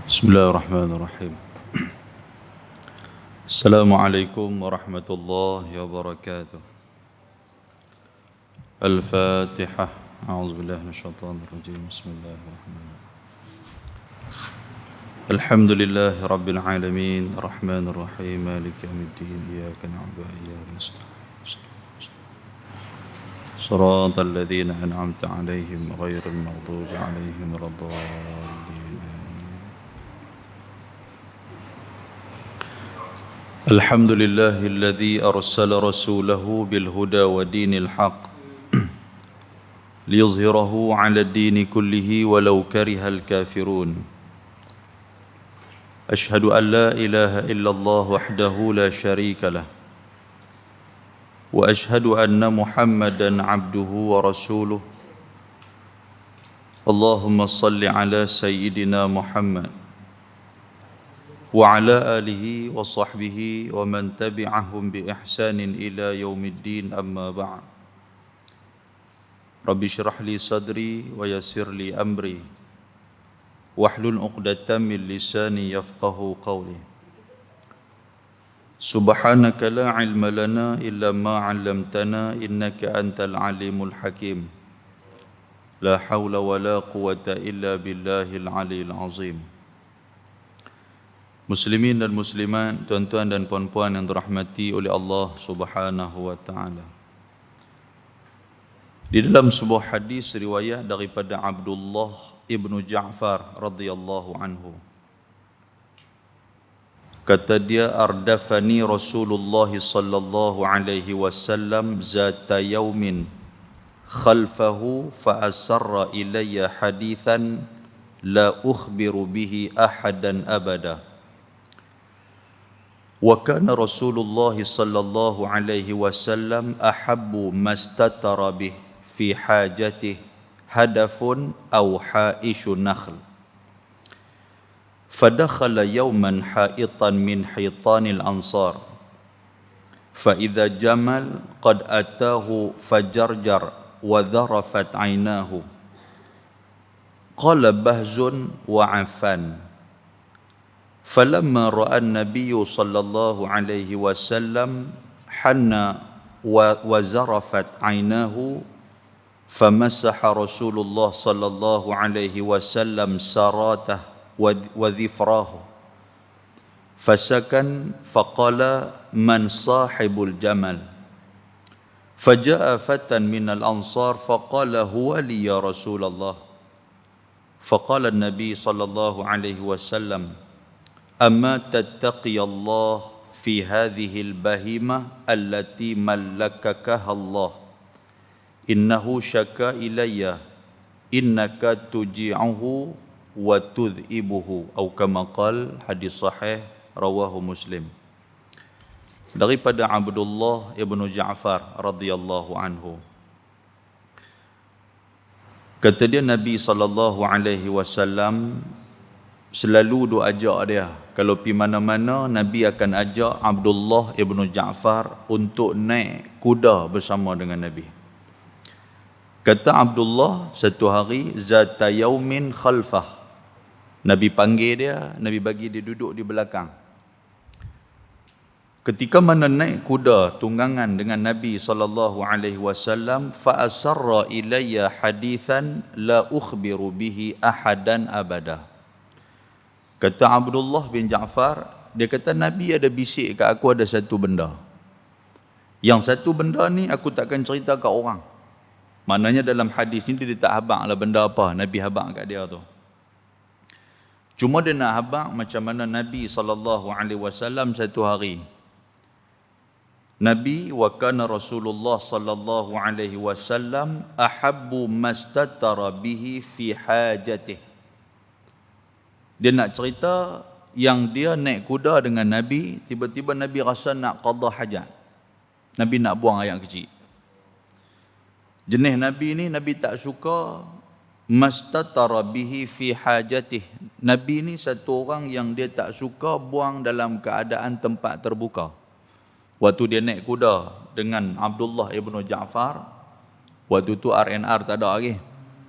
بسم الله الرحمن الرحيم. السلام عليكم ورحمة الله وبركاته. الفاتحة. أعوذ بالله من الشيطان الرجيم. بسم الله الرحمن الرحيم. الحمد لله رب العالمين الرحمن الرحيم مالك يوم الدين إياك نعبد وإياك نستعين صراط الذين أنعمت عليهم غير المغضوب عليهم ولا الضالين. الحمد لله الذي أرسل رسوله بالهدى ودين الحق ليظهره على الدين كله ولو كره الكافرون. أشهد أن لا إله إلا الله وحده لا شريك له وأشهد أن محمدا عبده ورسوله. اللهم صل على سيدنا محمد وعلى آله وصحبه ومن تبعهم بإحسان إلى يوم الدين. أما بعد. رب اشرح لي صدري ويسر لي أمري واحلل عقدة من لساني يفقهوا قولي. سبحانك لا علم لنا إلا ما علمتنا إنك أنت العليم الحكيم. لا حول ولا قوة إلا بالله العلي العظيم. Muslimin dan muslimat, tuan-tuan dan puan-puan yang dirahmati oleh Allah Subhanahu wa taala. Di dalam sebuah hadis riwayat daripada Abdullah ibnu Ja'far radhiyallahu anhu, kata dia, ardafani Rasulullah sallallahu alaihi wasallam zata yaumin khalfahu fa asarra ilayya hadithan la ukhbiru bihi ahadan abada. Wa kana Rasulullah sallallahu alaihi wasallam ahabbu mastatara bih fi hajatih hadafun aw haishu nakhl. Fadakhala yawman haitan min hitanil ansar. Fa idza jamal qad atahu fajarjar wa dharafat aynahu. Qala bahzun wa afan. فلما رأى النبي صلى الله عليه وسلم حن وزرفت عيناه فمسح رسول الله صلى الله عليه وسلم سراته وذفراه فسكن فقال من صاحب الجمل. فجاء فتى من الأنصار فقال هو لي يا رسول الله. فقال النبي صلى الله عليه وسلم أما تتقي الله في هذه البهيمة التي ملككها الله إنه شكا إلي إنك تجيعه وتذئبه أو كما قال. Hadis sahih rawahu Muslim. Daripada Abdullah ibnu Ja'far radhiyallahu anhu, kata dia, Nabi sallallahu alaihi wasallam selalu duk ajak dia. Kalau pergi mana-mana, Nabi akan ajak Abdullah ibnu Ja'far untuk naik kuda bersama dengan Nabi. Kata Abdullah, satu hari zata yaumin khalfah, Nabi panggil dia, Nabi bagi dia duduk di belakang. Ketika mana naik kuda tunggangan dengan Nabi sallallahu alaihi wasallam, fa asarra ilayya hadithan la ukhbiru bihi ahadan abada. Kata Abdullah bin Ja'far, dia kata Nabi ada bisik kat aku ada satu benda. Yang satu benda ni aku takkan cerita kat orang. Maknanya dalam hadis ni dia tak habaq lah benda apa Nabi habaq kat dia tu. Cuma dia nak habaq macam mana Nabi SAW satu hari. Nabi wa kana Rasulullah SAW ahabbu mastatara bihi fi hajatih. Dia nak cerita yang dia naik kuda dengan Nabi, tiba-tiba Nabi rasa nak qada hajat. Nabi nak buang air kecil. Jenis Nabi ni, Nabi tak suka mastatara bihi fi hajatih. Nabi ni satu orang yang dia tak suka buang dalam keadaan tempat terbuka. Waktu dia naik kuda dengan Abdullah ibnu Ja'far, waktu tu RNR tak ada lagi.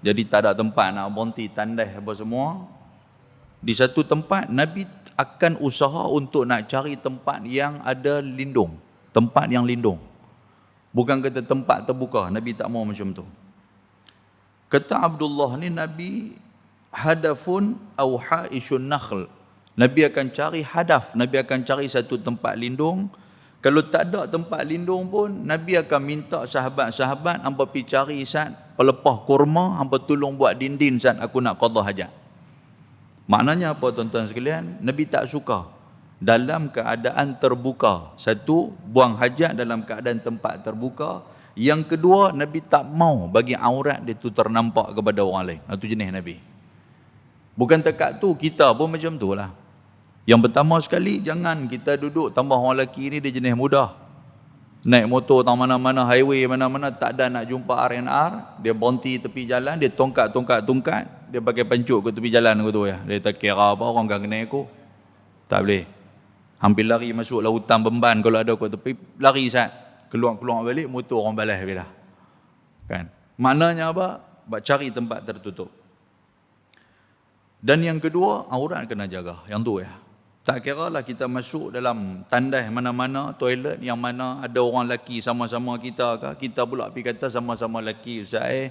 Jadi tak ada tempat nak berhenti tandai apa semua. Di satu tempat Nabi akan usaha untuk nak cari tempat yang ada lindung, tempat yang lindung. Bukan kata tempat terbuka, Nabi tak mau macam tu. Kata Abdullah ni, Nabi hadafun au haishun nakhl. Nabi akan cari hadaf, Nabi akan cari satu tempat lindung. Kalau tak ada tempat lindung pun, Nabi akan minta sahabat-sahabat, hangpa pergi cari sat pelepah kurma, hangpa tolong buat dinding sat, aku nak qada hajat. Maknanya apa tuan-tuan sekalian? Nabi tak suka dalam keadaan terbuka. Satu, buang hajat dalam keadaan tempat terbuka. Yang kedua, Nabi tak mau bagi aurat dia tu ternampak kepada orang lain. Itu jenis Nabi. Bukan dekat tu, kita pun macam tu lah. Yang pertama sekali, jangan kita duduk tambah orang lelaki ni dia jenis mudah. Naik motor tang mana-mana, highway mana-mana, tak ada nak jumpa R&R, dia berhenti tepi jalan, dia tongkat, dia pakai pancuk ke tepi jalan aku tu ya. Dia tak kira apa, orang kan kena aku. Tak boleh. Hampir lari masuk lautan Bemban kalau ada kat tepi, lari sat. Keluar balik, motor orang balas habis dah. Kan? Maknanya apa? Cari tempat tertutup. Dan yang kedua, aurat kena jaga. Yang tu ya. Tak kira lah kita masuk dalam tandas mana-mana, toilet yang mana ada orang lelaki sama-sama kita ke, kita pula pergi kata sama-sama lelaki, Ustaz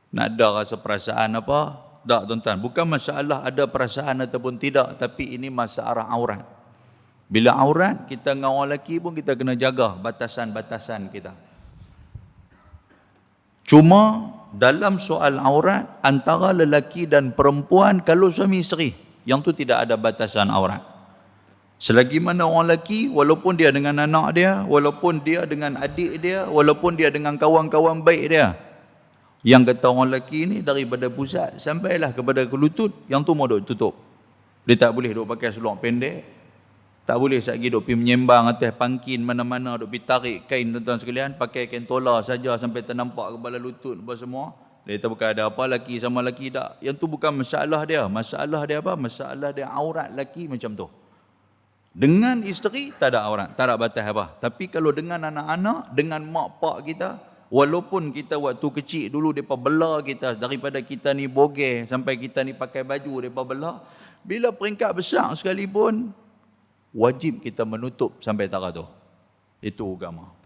nak ada rasa perasaan apa? Tak tuan-tuan, bukan masalah ada perasaan ataupun tidak, tapi ini masalah aurat. Bila aurat, kita dengan orang lelaki pun kita kena jaga batasan-batasan kita. Cuma dalam soal aurat antara lelaki dan perempuan, kalau suami isteri, yang tu tidak ada batasan aurat. Selagi mana orang lelaki, walaupun dia dengan anak dia, walaupun dia dengan adik dia, walaupun dia dengan kawan-kawan baik dia, yang kata orang lelaki ni daripada pusat sampailah kepada lutut, yang tu mau duk tutup. Dia tak boleh duk pakai seluar pendek, tak boleh satgi duk pergi menyembang atas pangkin mana-mana, duk pergi tarik kain tuan-tuan sekalian, pakai kain tola saja sampai ternampak kepala lutut apa semua. Dia tak bukan ada apa laki sama laki tak. Yang tu bukan masalah dia. Masalah dia apa? Masalah dia aurat laki macam tu. Dengan isteri tak ada aurat, tak ada batas apa. Tapi kalau dengan anak-anak, dengan mak pak kita, walaupun kita waktu kecil dulu depa bela kita daripada kita ni bogeh sampai kita ni pakai baju depa bela, bila peringkat besar sekalipun wajib kita menutup sampai taraf tu. Itu agama.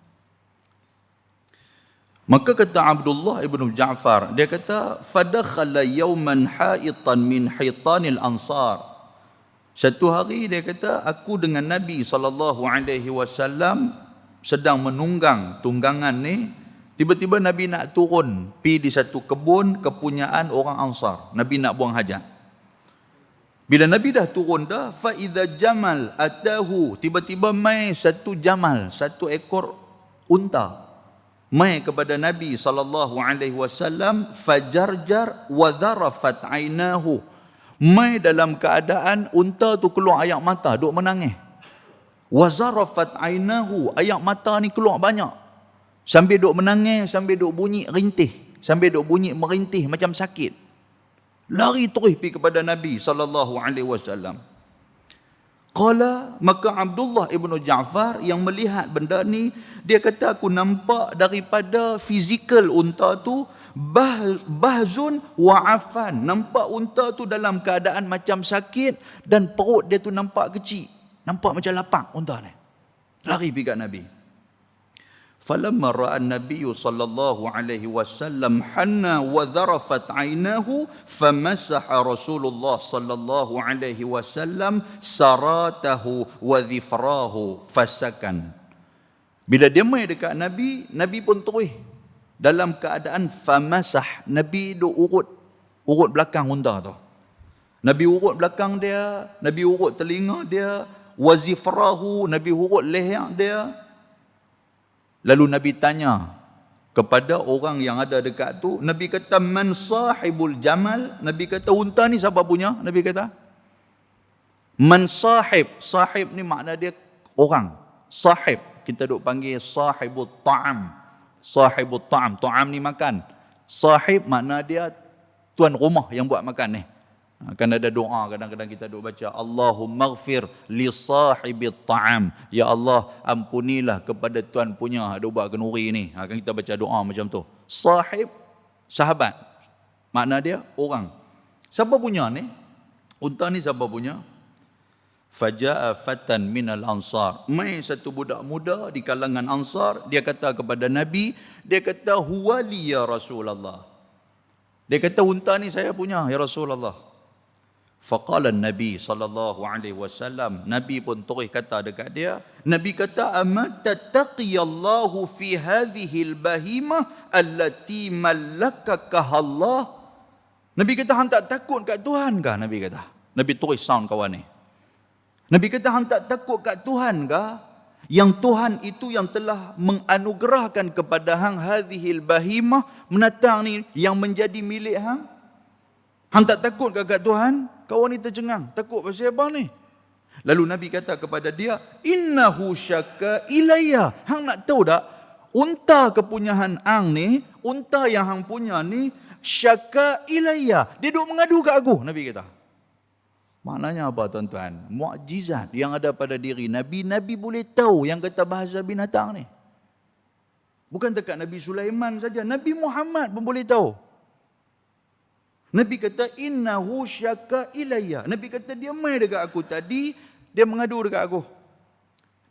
Maka kata Abdullah ibn Ja'far, dia kata fadakhala yawman haitan min hitanil ansar. Satu hari dia kata aku dengan Nabi SAW sedang menunggang tunggangan ni, tiba-tiba Nabi nak turun pi di satu kebun kepunyaan orang Ansar. Nabi nak buang hajat. Bila Nabi dah turun dah, fa idza jamal atahu, tiba-tiba mai satu jamal, satu ekor unta mai kepada Nabi SAW, fajarjar wa dharafat ainahu, mai dalam keadaan unta tu keluar air mata, duk menangis. Wa zarafat ainahu, air mata ni keluar banyak, sambil duk menangis, sambil duk bunyi rintih, sambil duk bunyi merintih macam sakit. Lari terus pergi kepada Nabi SAW. Qala, maka Abdullah ibn Ja'far yang melihat benda ni, dia kata aku nampak daripada fizikal unta tu bahzun wa afan, nampak unta tu dalam keadaan macam sakit dan perut dia tu nampak kecil, nampak macam lapang unta ni. Lari pergi kat Nabi. Falamma ra'a an-nabiy sallallahu alaihi wasallam hanna wa dharafat 'ainahu famasaha Rasulullah sallallahu alaihi wasallam saratahu wa dhifrahu fasakan. Bila dia mai dekat Nabi, Nabi pun terus dalam keadaan famasah, Nabi duk urut belakang unta tu. Nabi urut belakang dia, Nabi urut telinga dia, wa dhifrahu, Nabi urut leher dia. Lalu Nabi tanya kepada orang yang ada dekat tu, Nabi kata man sahibul jamal, Nabi kata unta ni siapa punya? Nabi kata man sahib, sahib ni makna dia orang, sahib kita duk panggil sahibut ta'am, sahibut ta'am, ta'am ni makan, sahib makna dia tuan rumah yang buat makan ni. Akan ada doa kadang-kadang kita duk baca, Allahumma ghfir li sahibit ta'am, ya Allah ampunilah kepada tuan punya duk buat kenduri ni. Akan kita baca doa macam tu. Sahib, sahabat, makna dia orang. Siapa punya ni? Unta ni siapa punya? Faja'a fatan minal ansar. Mai satu budak muda di kalangan ansar, dia kata kepada Nabi, dia kata huwali ya Rasulullah. Dia kata unta ni saya punya ya Rasulullah. Faqala Nabi sallallahu alaihi wasallam, Nabi pun terus kata dekat dia, Nabi kata amatta taqiyallahu fi hadhihi albahimah allati malakaka Allah. Nabi kata hang tak takut kat Tuhan ke? Nabi kata. Nabi terus sound kawan ni. Nabi kata hang tak takut kat Tuhan ke? Yang Tuhan itu yang telah menganugerahkan kepada hang hadhihi albahimah menatang ni yang menjadi milik hang. Hang tak takut ke kat Tuhan? Kawan ni tercengang. Takut pasal apa ni? Lalu Nabi kata kepada dia, innahu syakka ilayya. Hang nak tahu tak? Unta kepunyaan hang ni, unta yang hang punya ni, syakka ilayya. Dia duk mengadu kat aku, Nabi kata. Maknanya apa tuan-tuan? Mukjizat yang ada pada diri Nabi, Nabi boleh tahu yang kata bahasa binatang ni. Bukan dekat Nabi Sulaiman saja, Nabi Muhammad pun boleh tahu. Nabi kata innahu syakka ilayya. Nabi kata dia mai dekat aku tadi, dia mengadu dekat aku.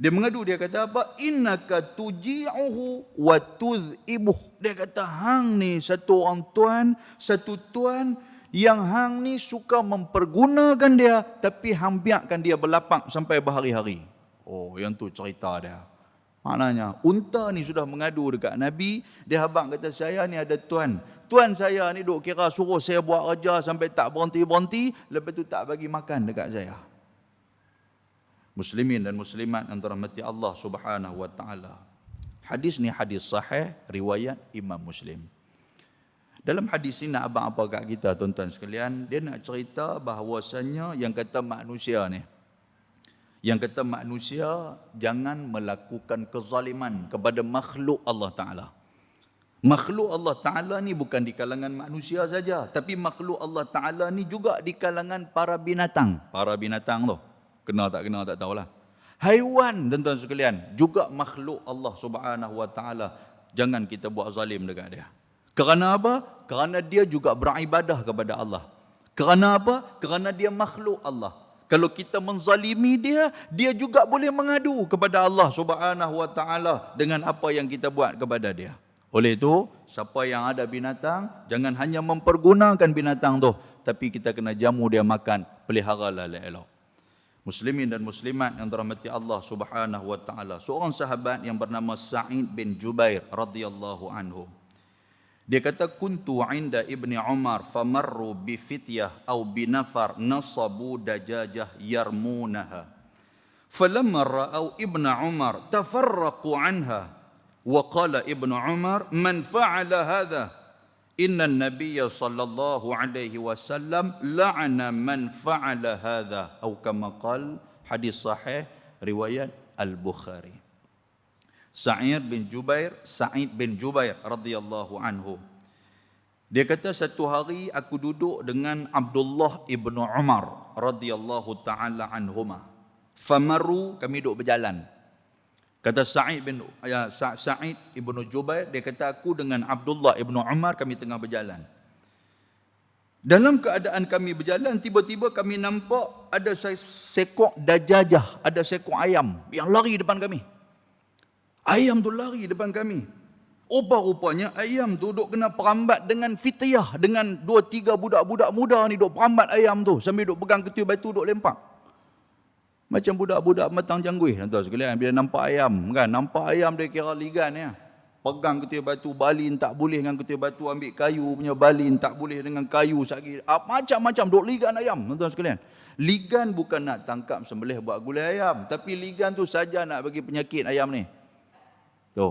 Dia mengadu, dia kata apa? Innaka tuji'uhu wa tudhibuh. Dia kata hang ni satu orang tuan, satu tuan yang hang ni suka mempergunakan dia tapi hang biarkan dia berlapak sampai berhari-hari. Oh, yang tu cerita dia. Maknanya unta ni sudah mengadu dekat Nabi, dia habaq kata saya ni ada tuan. Tuan saya ni duk kira suruh saya buat kerja sampai tak berhenti-berhenti, lepas tu tak bagi makan dekat saya. Muslimin dan muslimat yang dirahmati Allah Subhanahu wa taala. Hadis ni hadis sahih riwayat Imam Muslim. Dalam hadis ini nak abang apa kat kita tuan-tuan sekalian, dia nak cerita bahawasanya yang kata manusia ni, yang kata manusia jangan melakukan kezaliman kepada makhluk Allah Ta'ala. Makhluk Allah Ta'ala ni bukan di kalangan manusia saja, tapi makhluk Allah Ta'ala ni juga di kalangan para binatang. Para binatang tu, kena tak tahulah. Haiwan tuan-tuan sekalian, juga makhluk Allah Subhanahu wa Ta'ala. Jangan kita buat zalim dekat dia. Kerana apa? Kerana dia juga beribadah kepada Allah. Kerana apa? Kerana dia makhluk Allah. Kalau kita menzalimi dia, dia juga boleh mengadu kepada Allah Subhanahu wa Ta'ala dengan apa yang kita buat kepada dia. Oleh itu, siapa yang ada binatang, jangan hanya mempergunakan binatang tu, tapi kita kena jamu dia makan, peliharalah elok. Muslimin dan muslimat yang dirahmati Allah Subhanahu wa Ta'ala. Seorang sahabat yang bernama Sa'id bin Jubair radhiyallahu anhu. Dia kata kuntu 'inda Ibni Umar famarru bi fityah aw bi nafar nasabu dajajah yarmunaha. Falamma ra'aw Ibn Umar tafarraqu 'anha wa qala Ibn Umar man fa'ala hadha inna an-nabiy sallallahu alaihi wasallam la'ana man fa'ala hadha atau kama qala. Hadis sahih riwayat Al-Bukhari. Sa'id bin Jubair radhiyallahu anhu. Dia kata satu hari aku duduk dengan Abdullah ibn Umar radhiyallahu taala anhuma. Famaru, kami duduk berjalan. Kata Sa'id ibn Jubair, dia kata aku dengan Abdullah ibn Umar kami tengah berjalan. Dalam keadaan kami berjalan, tiba-tiba kami nampak ada seekor dajajah, ada seekor ayam yang lari depan kami. Ayam tu lari depan kami. Rupa-rupanya ayam tu duk kena perambat dengan fityah, dengan 2-3 budak-budak muda ni duk perambat ayam tu sambil duk pegang ketiak batu duk lempar. Macam budak-budak matang jangguih tuan sekalian, bila nampak ayam kan, nampak ayam dia kira ligan ya. Pegang ketiak batu, balin tak boleh dengan ketiak batu, ambil kayu punya balin tak boleh dengan kayu sagi. Macam-macam duk ligan ayam tuan sekalian. Ligan bukan nak tangkap sembelih buat gulai ayam, tapi ligan tu saja nak bagi penyakit ayam ni. Tu.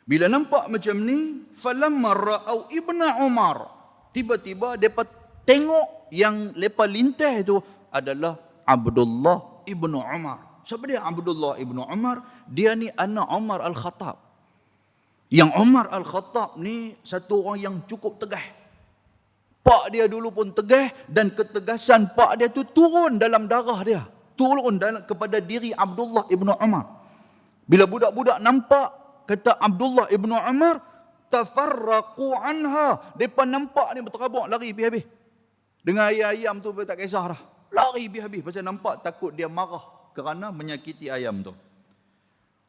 Bila nampak macam ni, falamma ra'au Ibn Umar, tiba-tiba depa tengok yang lepa lintah itu adalah Abdullah ibn Umar. Siapa dia Abdullah ibn Umar? Dia ni anak Umar Al-Khattab. Yang Umar Al-Khattab ni satu orang yang cukup tegah. Pak dia dulu pun tegah, dan ketegasan pak dia tu turun dalam darah dia, turun kepada diri Abdullah ibn Umar. Bila budak-budak nampak, kata Abdullah ibn Umar, tafarraqu anha. Mereka nampak ni berterabak lari habis-habis. Dengan ayam tu tak kisah dah. Lari habis-habis pasal nampak takut dia marah kerana menyakiti ayam tu.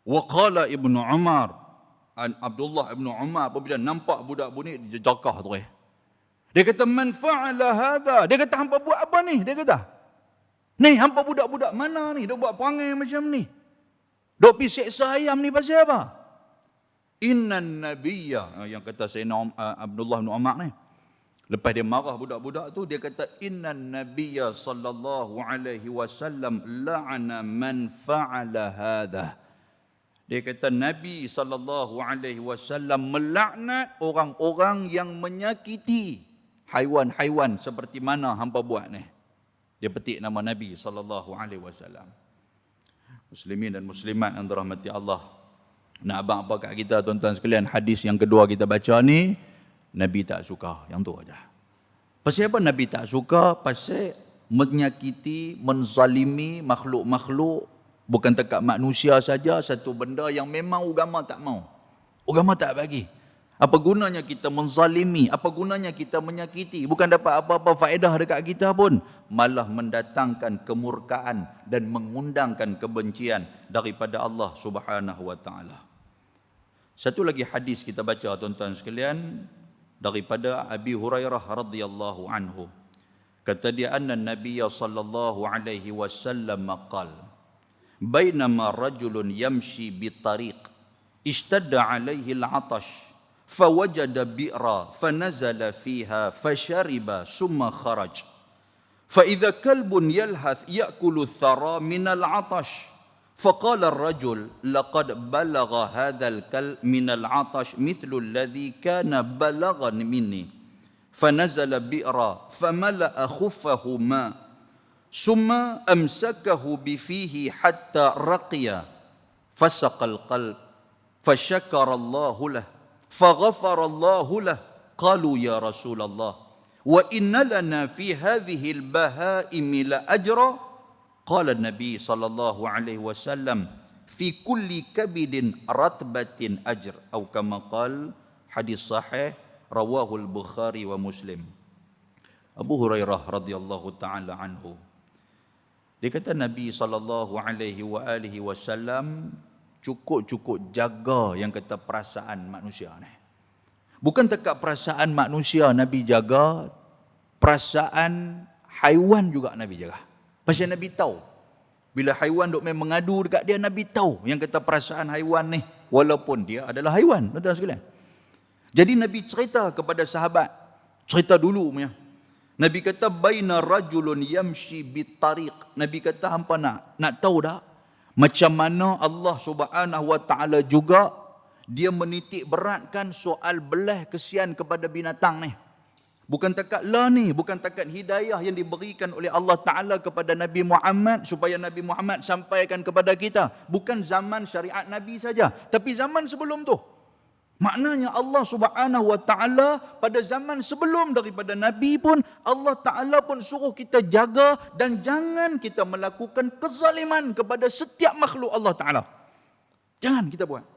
Wa qala Ibnu Umar, Abdullah Ibnu Umar apabila nampak budak bunyi dia jakah tu. Dia kata man fa'ala hadha. Dia kata hampa buat apa ni? Dia kata. Ni hampa budak-budak mana ni? Dok buat perangai macam ni. Dok pi seksa ayam ni pasal apa? Innan nabiyya, yang kata Sayyidina Abdullah bin Umar ni. Lepas dia marah budak-budak tu, dia kata innan nabiyya sallallahu alaihi wasallam la'ana man fa'ala hadha. Dia kata Nabi sallallahu alaihi wasallam melaknat orang-orang yang menyakiti haiwan-haiwan seperti mana hampa buat ni. Dia petik nama Nabi sallallahu alaihi wasallam. Muslimin dan muslimat yang dirahmati Allah. Nak abang apa kat kita tuan-tuan sekalian, hadis yang kedua kita baca ni, Nabi tak suka, yang tu aja. Pasal apa Nabi tak suka? Pasal menyakiti, menzalimi makhluk-makhluk, bukan dekat manusia saja, satu benda yang memang agama tak mau. Agama tak bagi. Apa gunanya kita menzalimi? Apa gunanya kita menyakiti? Bukan dapat apa-apa faedah dekat kita pun. Malah mendatangkan kemurkaan dan mengundangkan kebencian daripada Allah Subhanahu wa taala. Satu lagi hadis kita baca tuan-tuan sekalian daripada Abi Hurairah radhiyallahu anhu. Kata dia anna Nabiy sallallahu alaihi wasallam qala bainama rajulun yamshi bitariq ishtadda alaihi al-'atash فوجد بئرا فنزل فيها فشرب ثم خرج فإذا كلب يلهث يأكل الثرى من العطش فقال الرجل لقد بلغ هذا الكلب من العطش مثل الذي كان بلغا مني فنزل بئرا فملأ خفه ماء ثم أمسكه بفيه حتى رقي فسق القلب فشكر الله له فغفر الله له قالوا يا رسول الله وإن لنا في هذه البهائم لأجرا قال النبي صلى الله عليه وسلم في كل كبد رتبة أجر أو كما قال حديث صحيح رواه البخاري ومسلم. Abu Hurairah radhiyallahu taala anhu, dia kata Nabi sallallahu alaihi wasallam cukup-cukup jaga yang kata perasaan manusia ni. Bukan dekat perasaan manusia Nabi jaga, perasaan haiwan juga Nabi jaga. Pasal Nabi tahu bila haiwan duk main mengadu dekat dia, Nabi tahu yang kata perasaan haiwan ni walaupun dia adalah haiwan, tuan-tuan sekalian. Jadi Nabi cerita kepada sahabat, cerita dulu punya. Nabi kata baina rajulun yamshi bitariq. Nabi kata hampa nak tahu tak macam mana Allah Subhanahu wa taala juga dia menitik beratkan soal belah kesian kepada binatang ni. Bukan takat lah ni, bukan takat hidayah yang diberikan oleh Allah Taala kepada Nabi Muhammad supaya Nabi Muhammad sampaikan kepada kita. Bukan zaman syariat Nabi saja, tapi zaman sebelum tu. Maknanya Allah Subhanahu wa taala pada zaman sebelum daripada Nabi pun Allah Taala pun suruh kita jaga dan jangan kita melakukan kezaliman kepada setiap makhluk Allah Taala. Jangan kita buat.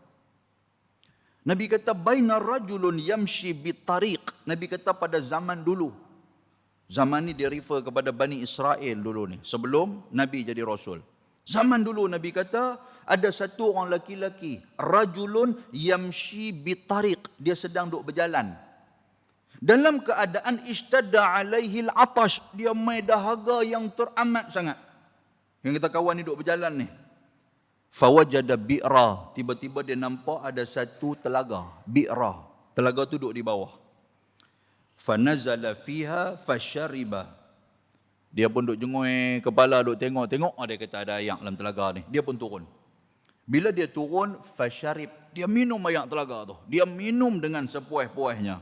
Nabi kata baina rajulun yamshi bitariq. Nabi kata pada zaman dulu. Zaman ni dia refer kepada Bani Israel dulu ni, sebelum Nabi jadi rasul. Zaman dulu Nabi kata ada satu orang laki-laki, rajulun yamshi bitariq, dia sedang duk berjalan. Dalam keadaan istada alaihi al-atash, dia mai dahaga yang teramat sangat. Yang kita kawan ni duk berjalan ni. Fawajada bi'ra, tiba-tiba dia nampak ada satu telaga, bi'ra. Telaga tu duk di bawah. Fanazala fiha fashariba. Dia pun duk jengoi kepala, duk tengok, dia kata ada air dalam telaga ni. Dia pun turun. Bila dia turun, fasharib, dia minum air telaga tu. Dia minum dengan sepuas-puasnya.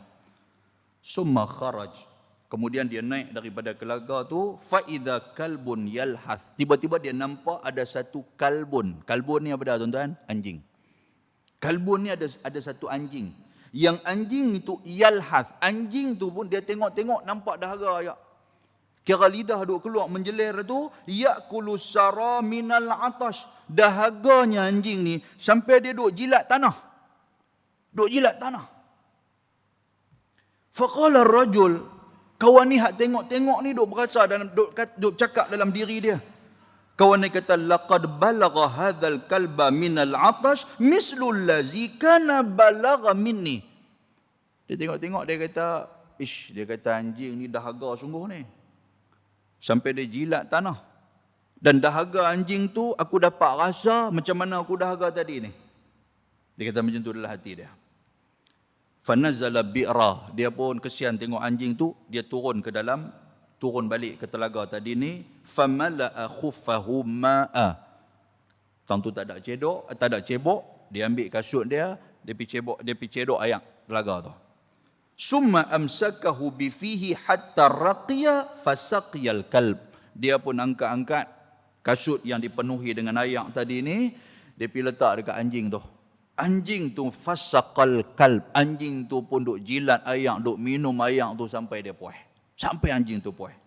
Summa kharaj. Kemudian dia naik daripada telaga tu, fa idza kalbun yalhath. Tiba-tiba dia nampak ada satu kalbun. Kalbun ni apa dah tuan-tuan? Anjing. Kalbun ni ada satu anjing. Yang anjing itu yalhath. Anjing tu pun dia tengok-tengok nampak dahaga ya. Kira lidah duk keluar menjelir tu, yaqulu sara minal atash. Dahaganya anjing ni sampai dia duk jilat tanah. Duk jilat tanah. Faqala ar-rajul, Kawan ni hak tengok-tengok ni duk berasa dalam duk cakap dalam diri dia. Kawan ni kata laqad balagha hadzal kalba minal atash mislu allazi kana balagha minni. Dia tengok-tengok dia kata, dia kata anjing ni dahaga sungguh ni. Sampai dia jilat tanah. Dan dahaga anjing tu aku dapat rasa macam mana aku dahaga tadi ni. Dia kata macam tu dalam hati dia. Fanazala bi'ra, dia pun kesian tengok anjing tu, dia turun balik ke telaga tadi ni, famala'a khuffahu ma'a. Tang tu tak ada cebok, dia ambil kasut dia pergi cedok air telaga tu. Summa amsakahu bifihi hatta raqiya fasaqiyal kalb. Dia pun angkat kasut yang dipenuhi dengan air tadi ni, dia pergi letak dekat anjing tu. Anjing tu fasaqal kalb. Anjing tu pun duk jilat air, duk minum air tu sampai dia puas. Sampai anjing tu puas.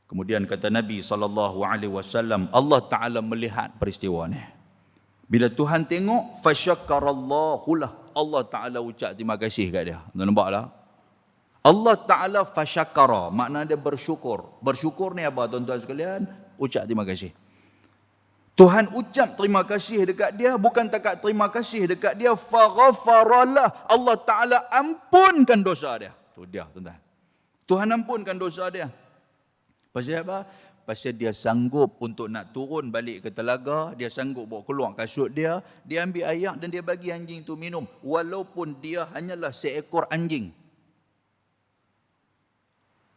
Kemudian kata Nabi SAW, Allah Ta'ala melihat peristiwa ni. Bila Tuhan tengok, fasyakarallahu lah. Allah Ta'ala ucap terima kasih kat dia. Tuan nampak tak? Allah Ta'ala fasyakara. Makna dia bersyukur. Bersyukur ni apa tuan-tuan sekalian? Ucap terima kasih. Tuhan ucap terima kasih dekat dia, bukan takat terima kasih dekat dia, faghafaralah. Allah Ta'ala ampunkan dosa dia. Tu dia, tuan-tuan. Tuhan ampunkan dosa dia. Pasal apa? Pasal dia sanggup untuk nak turun balik ke telaga, dia sanggup bawa keluar kasut dia ambil air dan dia bagi anjing tu minum. Walaupun dia hanyalah seekor anjing.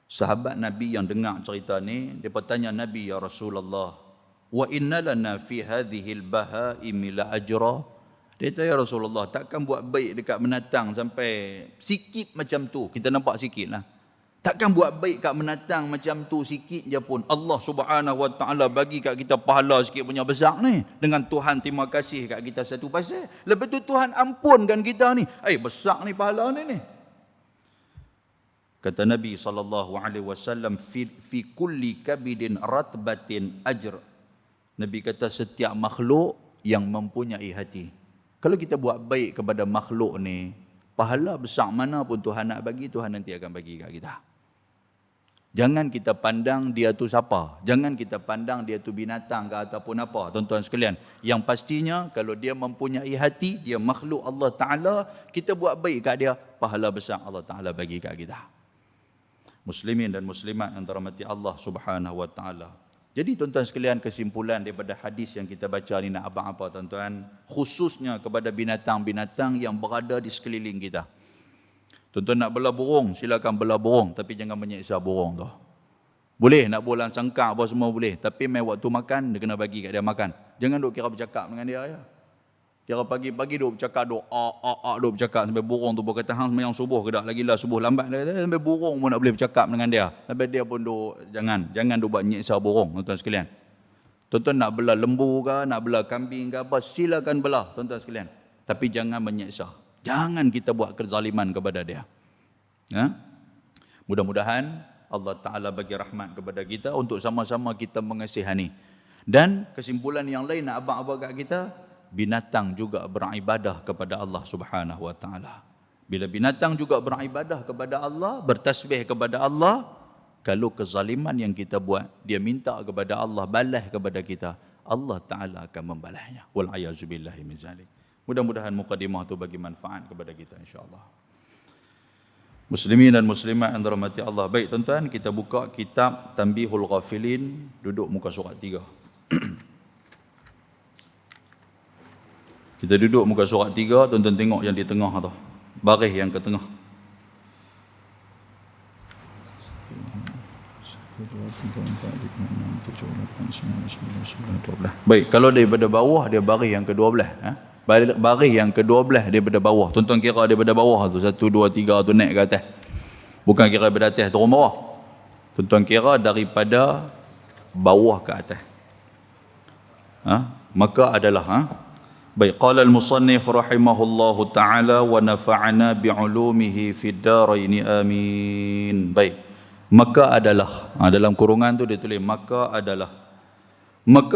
Sahabat Nabi yang dengar cerita ni, dia bertanya Nabi, ya Rasulullah, wa inna lana fi hadhihi al-bahaimi la ajra. Dia kata, ya Rasulullah, takkan buat baik dekat binatang sampai sikit macam tu. Kita nampak sikit lah. Takkan buat baik kat binatang macam tu sikit je pun. Allah Subhanahu Wa Ta'ala bagi kat kita pahala sikit punya besar ni. Dengan Tuhan terima kasih kat kita satu pasal. Lepas tu Tuhan ampunkan kita ni. Besar ni pahala ni. Kata Nabi SAW, fi kulli kabidin ratbatin ajr. Nabi kata setiap makhluk yang mempunyai hati. Kalau kita buat baik kepada makhluk ni, pahala besar mana pun Tuhan nak bagi, Tuhan nanti akan bagi kat kita. Jangan kita pandang dia tu siapa. Jangan kita pandang dia tu binatang ke ataupun apa. Tuan-tuan sekalian, yang pastinya kalau dia mempunyai hati, dia makhluk Allah Ta'ala, kita buat baik kat dia, pahala besar Allah Ta'ala bagi kat kita. Muslimin dan muslimat yang dirahmati Allah Subhanahu Wa Ta'ala. Jadi tuan-tuan sekalian, kesimpulan daripada hadis yang kita baca ni nak abang apa tuan-tuan? Khususnya kepada binatang-binatang yang berada di sekeliling kita. Tuan-tuan nak bela burung, silakan bela burung, tapi jangan menyiksa burung tu. Boleh nak bolang cangkak apa semua boleh, tapi mai waktu makan dia kena bagi kat dia makan. Jangan duk kira bercakap dengan dia ya. Kira pagi-pagi duk bercakap, duk duk bercakap sampai burung tu berkata hang sembahyang subuh ke dak, lagilah subuh lambat dah, sampai burung pun nak boleh bercakap dengan dia. Sampai dia pun duk jangan duk buat nyiksa burung tuan-tuan sekalian. Tuan-tuan nak bela lembu ke, nak bela kambing ke apa, silakan bela tuan-tuan sekalian. Tapi jangan menyiksa. Jangan kita buat kezaliman kepada dia. Ya? Mudah-mudahan Allah Ta'ala bagi rahmat kepada kita untuk sama-sama kita mengasihani. Dan kesimpulan yang lain nak abang-abang kat kita, binatang juga beribadah kepada Allah Subhanahu Wa Ta'ala. Bila binatang juga beribadah kepada Allah, bertasbih kepada Allah, kalau kezaliman yang kita buat, dia minta kepada Allah, balas kepada kita, Allah Ta'ala akan membalasnya. Wal'ayazubillahi min zalik. Mudah-mudahan mukadimah itu bagi manfaat kepada kita insya-Allah. Muslimin dan muslimat yang dirahmati Allah. Baik tuan-tuan, kita buka kitab Tanbihul Ghafilin, duduk muka surat 3. Kita duduk muka surat 3, tuan-tuan tengok yang di tengah tu. Baris yang ke tengah. 1, 2, 3, 4, 5, 6, 7, 8, 9, 10, 11, 12. Baik, kalau daripada bawah dia baris yang ke-12. Baris yang ke-12 daripada bawah. Tuan-tuan kira daripada bawah tu 1, 2, 3 tu naik ke atas. Bukan kira daripada atas turun bawah. Tuan-tuan kira daripada bawah ke atas. Maka adalah baik, qala al-musannif rahimahullahu taala wa nafa'ana bi'ulumihi fid darain amin. Baik. Maka adalah dalam kurungan tu dia tulis maka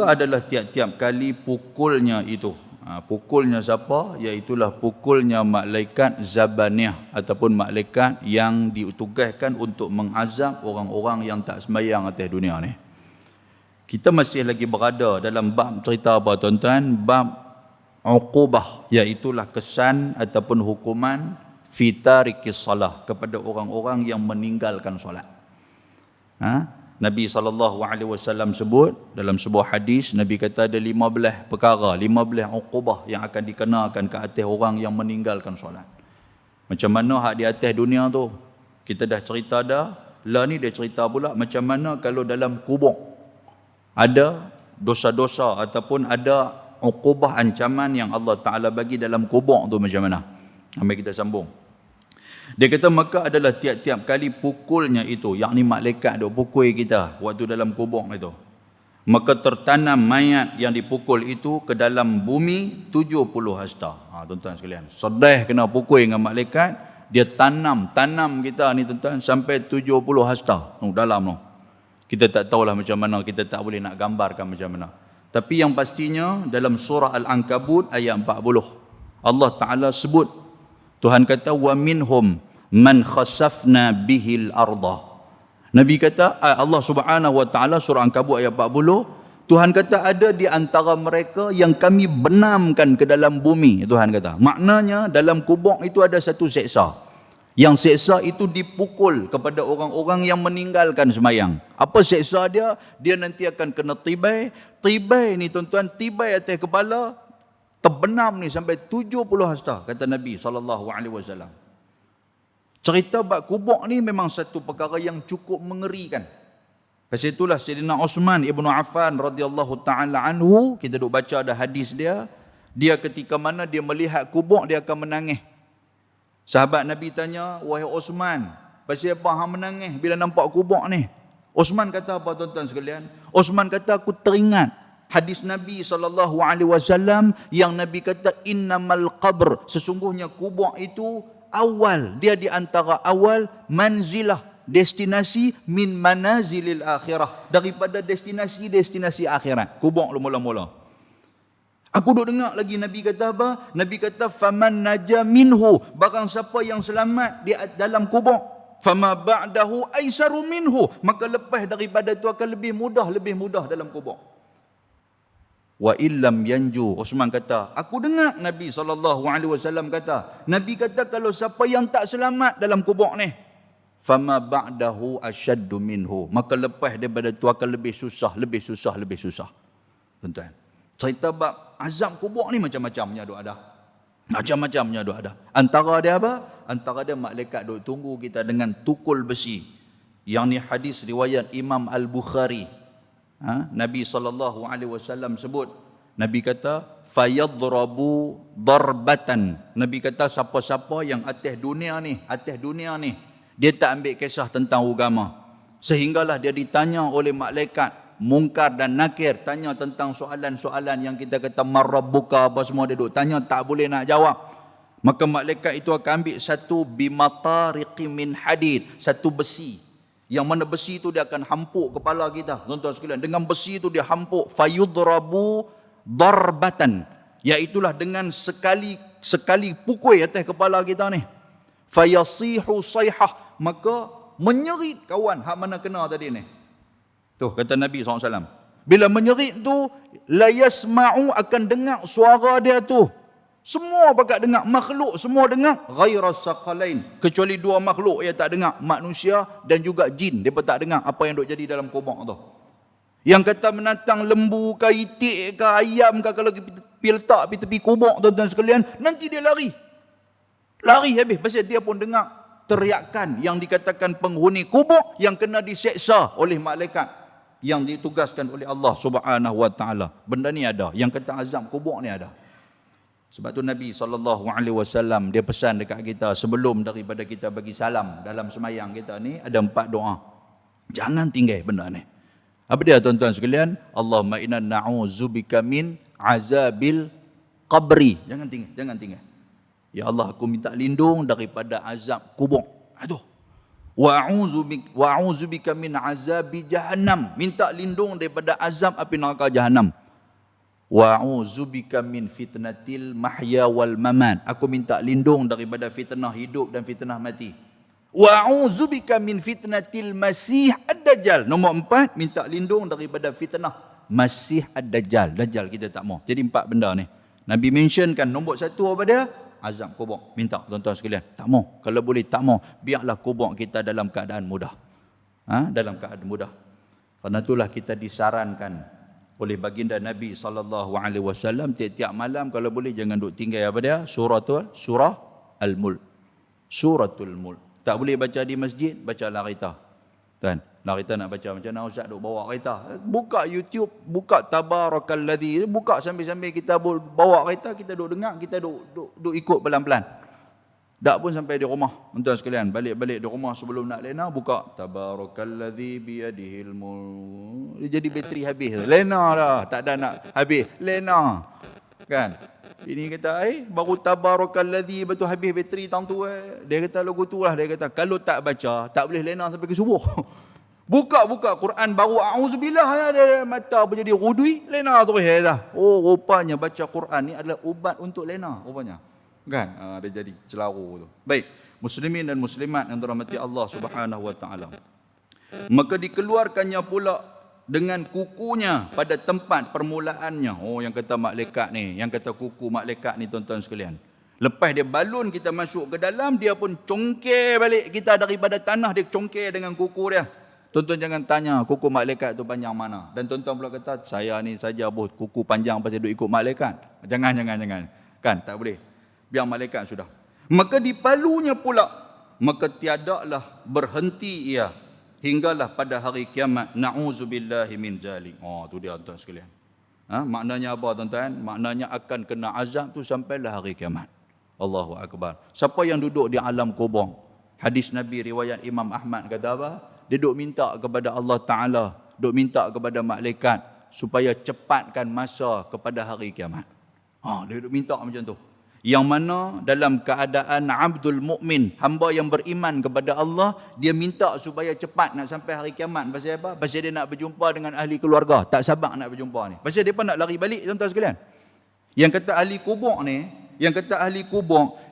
adalah tiap-tiap kali pukulnya itu. Pukulnya siapa? Iaitulah pukulnya malaikat Zabaniah ataupun malaikat yang ditugaskan untuk mengazab orang-orang yang tak sembahyang atas dunia ni. Kita masih lagi berada dalam bab cerita apa tuan-tuan? Bab uqubah, iaitulah kesan ataupun hukuman fi tarikis salah kepada orang-orang yang meninggalkan solat. Nabi SAW sebut dalam sebuah hadis, Nabi kata ada 15 perkara, 15 uqubah yang akan dikenakan ke atas orang yang meninggalkan solat. Macam mana hak di atas dunia tu? Kita dah cerita dah. Lah ni dia cerita pula macam mana kalau dalam kubur ada dosa-dosa ataupun ada uqubah ancaman yang Allah Ta'ala bagi dalam kubur tu macam mana. Mari kita sambung. Dia kata maka adalah tiap-tiap kali pukulnya itu, yakni malaikat duk pukul kita waktu dalam kubur itu, maka tertanam mayat yang dipukul itu ke dalam bumi 70 hasta. Tuan-tuan sekalian, sedih kena pukul dengan malaikat, dia tanam kita ni tuan-tuan sampai 70 hasta dalam tu. Kita tak tahulah macam mana, kita tak boleh nak gambarkan macam mana. Tapi yang pastinya dalam surah Al-Ankabut ayat 40 Allah Ta'ala sebut, Tuhan kata wa minhum man khasafna bihil arda. Nabi kata, Allah Subhanahu wa taala surah Ankabut ayat 40, Tuhan kata ada di antara mereka yang kami benamkan ke dalam bumi. Tuhan kata, maknanya dalam kubur itu ada satu seksa. Yang seksa itu dipukul kepada orang-orang yang meninggalkan sembahyang. Apa seksa dia? Dia nanti akan kena tibai. Tibai ni tuan-tuan, tibai atas kepala, terbenam ni sampai 70 hasta, kata Nabi SAW. Cerita bab kubur ni memang satu perkara yang cukup mengerikan. Pasal itulah Sayyidina Osman Ibn Affan radhiyallahu ta'ala anhu, kita duk baca ada hadis dia, dia ketika mana dia melihat kubur, dia akan menangis. Sahabat Nabi tanya, wahai Osman, pasal apa hang menangis bila nampak kubur ni? Osman kata apa tuan-tuan sekalian? Osman kata, aku teringat hadis Nabi SAW yang Nabi kata innamal qabr, sesungguhnya kubur itu awal, dia di antara awal manzilah, destinasi min manazilil akhirah, daripada destinasi akhirat. Kubur mula-mula. Aku duk dengar lagi Nabi kata apa? Nabi kata faman naja minhu, barang siapa yang selamat di dalam kubur, fama ba'dahu aisaru minhu, maka lepas daripada itu akan lebih mudah dalam kubur. Wa illam yanju, Osman kata, aku dengar Nabi SAW kata, Nabi kata kalau siapa yang tak selamat dalam kubur ni, fama ba'dahu asyaddu minhu, maka lepas daripada itu akan lebih susah. Tuan-tuan, cerita bab azab kubur ni macam-macamnya ada. Antara dia apa? Antara dia malaikat duk tunggu kita dengan tukul besi. Yang ni hadis riwayat Imam Al-Bukhari. Nabi SAW sebut, Nabi kata fayadrabu darbatan. Nabi kata siapa-siapa yang atas dunia ni dia tak ambil kisah tentang agama, sehinggalah dia ditanya oleh malaikat Munkar dan Nakir, tanya tentang soalan-soalan yang kita kata marabbuka apa semua, dia duk tanya tak boleh nak jawab. Maka malaikat itu akan ambil satu bimatariqi min hadid, satu besi, yang mana besi itu dia akan hampuk kepala kita. Tuan-tuan sekalian, dengan besi itu dia hampuk, fayudrabu darbatan, iaitulah dengan sekali pukul atas kepala kita ni, fayasihu sayhah, maka menyerit kawan hak mana kena tadi ni. Tu kata Nabi SAW, bila menyerit tu la yasma'u, akan dengar suara dia tu. Semua pakat dengar, makhluk semua dengar, ghaira saqalain, kecuali dua makhluk yang tak dengar, manusia dan juga jin. Depa tak dengar apa yang duk jadi dalam kubur tu. Yang kata menatang lembu ke itik ke ayam ke, kalau pergi letak pergi tepi kubur tuan-tuan sekalian, nanti dia lari habis, pasal dia pun dengar teriakan yang dikatakan penghuni kubur yang kena diseksa oleh malaikat yang ditugaskan oleh Allah Subhanahu wa taala. Benda ni ada, yang kata azab kubur ni ada. Sebab tu Nabi SAW dia pesan dekat kita, sebelum daripada kita bagi salam dalam semayang kita ni, ada 4 doa. Jangan tinggal benda ni. Apa dia tuan-tuan sekalian? Allahumma inna na'udzubika min azabil qabri. Jangan tinggal. Ya Allah, aku minta lindung daripada azab kubur. Aduh. Wa a'udzubika min azabi jahannam. Minta lindung daripada azab api neraka jahannam. Wa'udzubika min fitnatil mahya wal mamat. Aku minta lindung daripada fitnah hidup dan fitnah mati. Wa'udzubika min fitnatil masih ad-dajjal. Nombor 4, minta lindung daripada fitnah masih ad-dajjal. Dajjal kita tak mau. Jadi 4 benda ni. Nabi mentionkan nombor 1 apa dia? Azab kubur. Minta tuan-tuan sekalian. Tak mau. Kalau boleh tak mau. Biarlah kubur kita dalam keadaan mudah. Dalam keadaan mudah. Karena itulah kita disarankan oleh baginda Nabi SAW tiap-tiap malam kalau boleh jangan duk tinggal apa dia? Surah Al-Mulk. Suratul Mulk. Tak boleh baca di masjid, bacalah kereta. Kan? Lah kita nak baca macam mana ustaz duk bawa kereta. Buka YouTube, buka Tabarakalladzi, buka sambil-sambil kita bawa kereta, kita duk dengar, kita duk ikut pelan-pelan. Tak pun sampai di rumah, tuan-tuan sekalian, balik-balik di rumah sebelum nak lena, buka Tabarakalladzi biyadihil mulk. Dia jadi bateri habis. Lena dah, tak ada nak habis. Lena. Kan? Ini kata, baru Tabarakalladzi betul habis bateri tang tu. Dia kata lagu tu lah, dia kata kalau tak baca, tak boleh lena sampai ke subuh. Buka Quran baru auzubillah dia mata apa jadi rudui, lena terus dah. Oh, rupanya baca Quran ni adalah ubat untuk lena rupanya. Kan? Dia jadi celaru tu. Baik, muslimin dan muslimat yang dirahmati Allah Subhanahu wa taala. Maka dikeluarkannya pula dengan kukunya pada tempat permulaannya. Oh, yang kata malaikat ni, yang kata kuku malaikat ni tuan-tuan sekalian. Lepas dia balun kita masuk ke dalam, dia pun congkir balik kita daripada tanah, dia congkir dengan kuku dia. Tuan-tuan jangan tanya kuku malaikat tu panjang mana. Dan tuan-tuan pula kata, saya ni saja bos kuku panjang pasal duk ikut malaikat. Jangan. Kan, tak boleh. Biar malaikat sudah. Maka dipalunya pula, maka tiadalah berhenti ia hinggalah pada hari kiamat. Na'udzubillahi min zalik. Oh, tu dia tuan sekalian. Maknanya apa tuan-tuan? Maknanya akan kena azab tu sampailah hari kiamat. Allahu akbar. Siapa yang duduk di alam kubur? Hadis Nabi riwayat Imam Ahmad kata apa? Dia duk minta kepada Allah Taala, duk minta kepada malaikat supaya cepatkan masa kepada hari kiamat. Dia duk minta macam tu. Yang mana dalam keadaan abdul mukmin, hamba yang beriman kepada Allah, dia minta supaya cepat nak sampai hari kiamat. Pasal apa? Pasal dia nak berjumpa dengan ahli keluarga. Tak sabar nak berjumpa ni. Pasal dia pun nak lari balik tuan-tuan sekalian. Yang kata ahli kubur ni,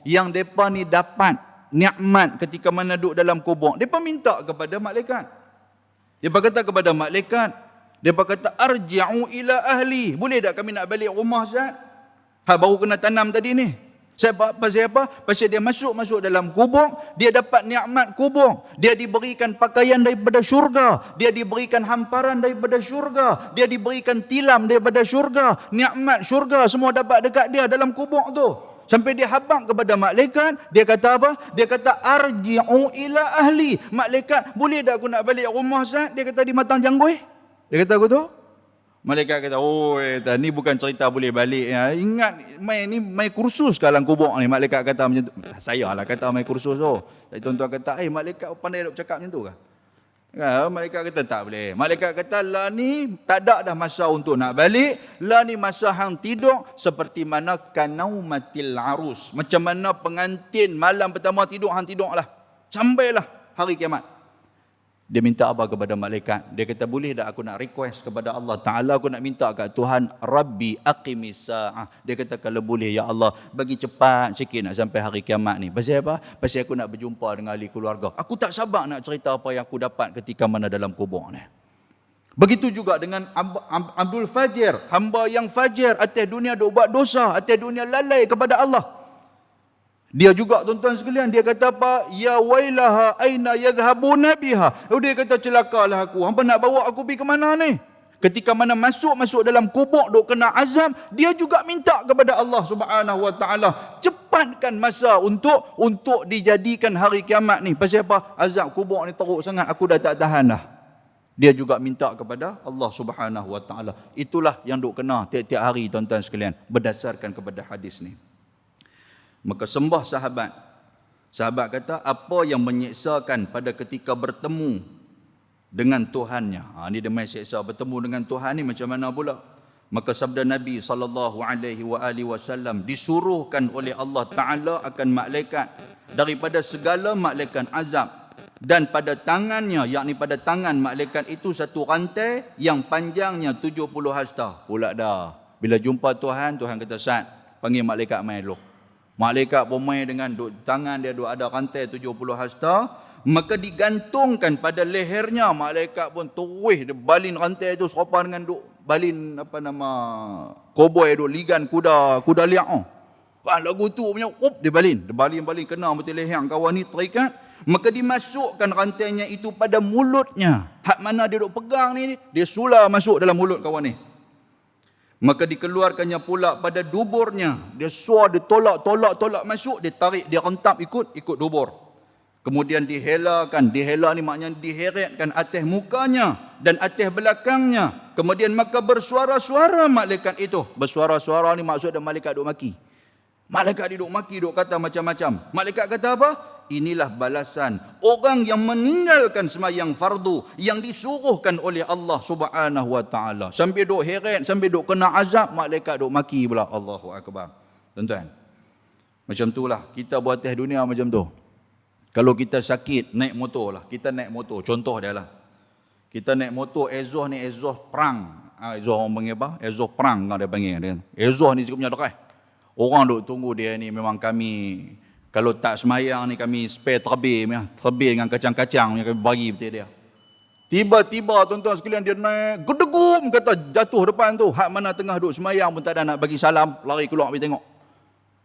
yang depa ni dapat nikmat ketika mana duduk dalam kubur, depa minta kepada malaikat. Depa kata kepada malaikat, depa kata arji'u ila ahli. Boleh tak kami nak balik rumah Ustaz? Baru kena tanam tadi ni. Pasal apa? Pasal dia masuk dalam kubur, dia dapat nikmat kubur. Dia diberikan pakaian daripada syurga. Dia diberikan hamparan daripada syurga. Dia diberikan tilam daripada syurga. Nikmat syurga semua dapat dekat dia dalam kubur tu. Sampai dia habaq kepada malaikat, dia kata apa? Dia kata arji'u ila ahli. Malaikat, boleh tak aku nak balik rumah Ustaz? Dia kata di matang janggut. Dia kata aku tu. Malaikat kata, ni bukan cerita boleh balik. Ingat, mai kursus dalam kubur ni. Malaikat kata macam tu. Saya lah kata mai kursus tu. Tapi tuan-tuan kata, malaikat pandai duk cakap macam tu ke? Malaikat kata, tak boleh. Malaikat kata, lah ni tak ada dah masa untuk nak balik. Lah ni masa hang tidur seperti mana kanaumatil arus. Macam mana pengantin malam pertama tidur, hang tidur lah. Sampailah hari kiamat. Dia minta apa kepada malaikat? Dia kata, boleh tak aku nak request kepada Allah Ta'ala, aku nak minta kat Tuhan, Rabbi aqimis sa'ah. Dia kata, kalau boleh ya Allah, bagi cepat sikit nak sampai hari kiamat ni. Pasal apa? Pasal aku nak berjumpa dengan ahli keluarga. Aku tak sabar nak cerita apa yang aku dapat ketika mana dalam kubur ni. Begitu juga dengan Abdul Fajir, hamba yang fajir, atas dunia duk buat dosa, atas dunia lalai kepada Allah. Dia juga tuan-tuan sekalian, dia kata apa? Ya wailaha aina yadhhabuna biha. Dia kata, celakalah aku. Hampa nak bawa aku pergi ke mana ni? Ketika mana masuk dalam kubur duk kena azab, dia juga minta kepada Allah Subhanahu wa taala, cepatkan masa untuk dijadikan hari kiamat ni. Pasal apa? Azab kubur ni teruk sangat, aku dah tak tahan dah. Dia juga minta kepada Allah Subhanahu wa taala. Itulah yang duk kena tiap-tiap hari tuan-tuan sekalian, berdasarkan kepada hadis ni. Maka sembah sahabat. Sahabat kata, apa yang menyeksakan pada ketika bertemu dengan Tuhannya. Ini dia main seksa bertemu dengan Tuhan ni macam mana pula? Maka sabda Nabi SAW, disuruhkan oleh Allah Ta'ala akan malaikat daripada segala malaikat azab. Dan pada tangannya, yakni pada tangan malaikat itu satu rantai yang panjangnya 70 hasta. Pula dah. Bila jumpa Tuhan, Tuhan kata, Sa'ad, panggil malaikat main dulu. Malaikat pun main dengan tangan dia ada rantai 70 hasta, maka digantungkan pada lehernya. Malaikat pun terus dia balin rantai itu serupa dengan balin koboi ligan kuda liak. Lagu tu punya dia balin kena betul leher kawan ni terikat. Maka dimasukkan rantainya itu pada mulutnya. Hak mana dia duk pegang ni, dia sula masuk dalam mulut kawan ni. Maka dikeluarkannya pula pada duburnya. Dia suar, dia tolak masuk, dia tarik, dia rentap ikut dubur. Kemudian dihelakan. Dihela ni maknanya diheretkan atas mukanya dan atas belakangnya. Kemudian maka bersuara-suara malaikat itu. Bersuara-suara ni maksud ada malaikat duk maki. Malaikat duduk maki, duk kata macam-macam. Malaikat kata apa? Inilah balasan orang yang meninggalkan sembahyang fardu yang disuruhkan oleh Allah Subhanahu wa taala. Sampai duk heret, sampai duk kena azab, malaikat duk maki pula. Allahu akbar. Tuan-tuan. Macam itulah kita buat atas dunia macam tu. Kalau kita sakit naik motor lah, kita naik motor, contoh dia lah. Kita naik motor, exhaust ni exhaust perang. Exhaust orang panggil apa? Exhaust perang kan dia panggil dia. Exhaust ni cukup deras. Orang duk tunggu dia ni, memang kami kalau tak semayang ni kami spare terbir dengan kacang-kacang yang kami bagi betul dia. Tiba-tiba tuan-tuan sekalian dia naik gedegum kata jatuh depan tu. Hak mana tengah duk semayang pun tak ada nak bagi salam, lari keluar pergi tengok.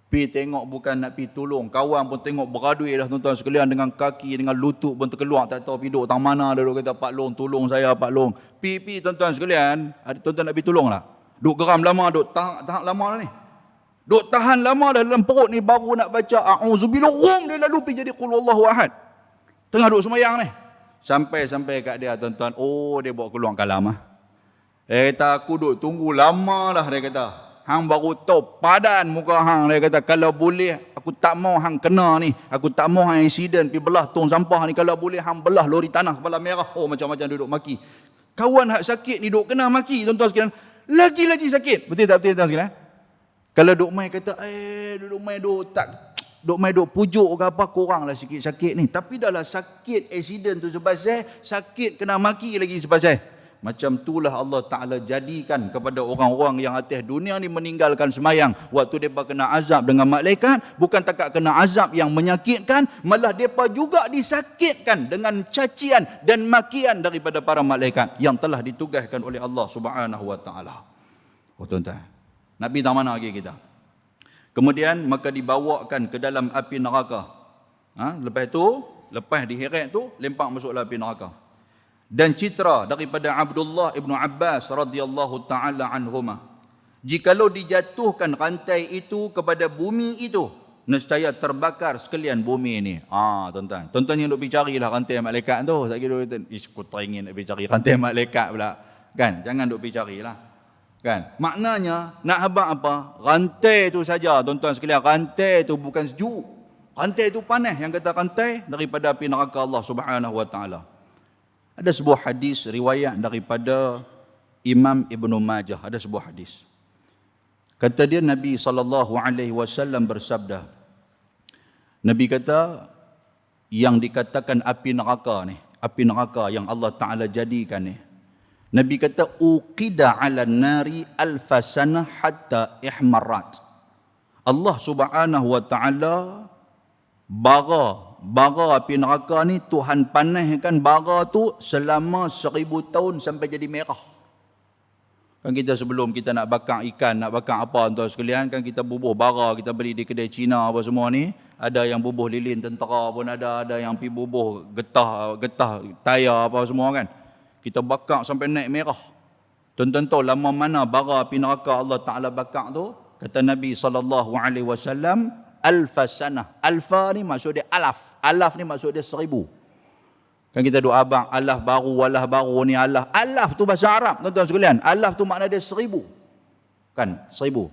Pergi tengok bukan nak pergi tolong. Kawan pun tengok beradui dah tuan-tuan sekalian, dengan kaki, dengan lutut pun terkeluar, tak tahu pergi duk tang mana dia duk kata, Pak Long tolong saya, Pak Long. Pergi tuan-tuan sekalian, tuan-tuan nak pergi tolong lah. Duk geram lama, duk tahan lama lah ni. Duk tahan lama dah dalam perut ni, baru nak baca a'udzubillah, dia lalu pergi jadi qul huwallahu ahad. Tengah duk semayang ni. Sampai kat dia tuan-tuan, dia bawa keluar kalam ah. Dia kata aku duk tunggu lama dah, dia kata. Hang baru tahu padan muka hang, dia kata kalau boleh aku tak mau hang kena ni. Aku tak mau hang insiden pergi belah tong sampah ni, kalau boleh hang belah lori tanah kepala merah. Macam-macam duduk maki. Kawan hak sakit ni duk kena maki tuan-tuan sekalian. Lagi-lagi sakit. Betul tak betul tuan sekalian? Kalau duk main kata, duk main duk pujuk ke apa, kuranglah sikit sakit ni. Tapi dah lah sakit accident tu sebasai, sakit kena maki lagi sebasai. Macam itulah Allah Ta'ala jadikan kepada orang-orang yang atas dunia ni meninggalkan semayang. Waktu mereka kena azab dengan malaikat, bukan takat kena azab yang menyakitkan, malah mereka juga disakitkan dengan cacian dan makian daripada para malaikat yang telah ditugaskan oleh Allah Subhanahu Wa Ta'ala. Tuan-tuan. Nak pergi mana lagi kita? Kemudian maka dibawakan ke dalam api neraka. Lepas diheret tu, lempak masuk dalam api neraka. Dan citra daripada Abdullah ibnu Abbas radhiyallahu taala anhuma, jikalau dijatuhkan rantai itu kepada bumi itu, nescaya terbakar sekalian bumi ini. Tuan-tuan. Tuan-tuan yang duk pergi carilah rantai malaikat tu. Tak kira aku teringin nak pergi cari rantai malaikat pula. Kan? Jangan duk pergi carilah. Kan? Maknanya nak habaq apa? Rantai tu saja tuan-tuan sekalian, rantai tu bukan sejuk. Rantai tu panas, yang kata rantai daripada api neraka Allah Subhanahu wa taala. Ada sebuah hadis riwayat daripada Imam Ibnu Majah, ada sebuah hadis. Kata dia Nabi sallallahu alaihi wasallam bersabda. Nabi kata yang dikatakan api neraka yang Allah Taala jadikan ni. Nabi kata uqida 'alan nari alfasana hatta ihmarat. Allah Subhanahu wa taala bara api neraka ni Tuhan panaskan bara tu selama 1000 tahun sampai jadi merah. Kan kita sebelum kita nak bakar ikan, nak bakar apa tuan sekalian, kan kita bubuh bara, kita beli di kedai Cina apa semua ni, ada yang bubuh lilin tentera pun ada yang pi bubuh getah tayar apa semua kan. Kita bakar sampai naik merah. Tuan-tuan tahu lama mana bara api neraka Allah Taala bakar tu? Kata Nabi sallallahu alaihi wasallam, alfa sanah. Alfa ni maksud dia alaf. Alaf ni maksud dia 1000. Kan kita doa abang, alaf baru ni alaf. Alaf tu bahasa Arab, tuan-tuan sekalian. Alaf tu makna dia 1000. Kan? 1000.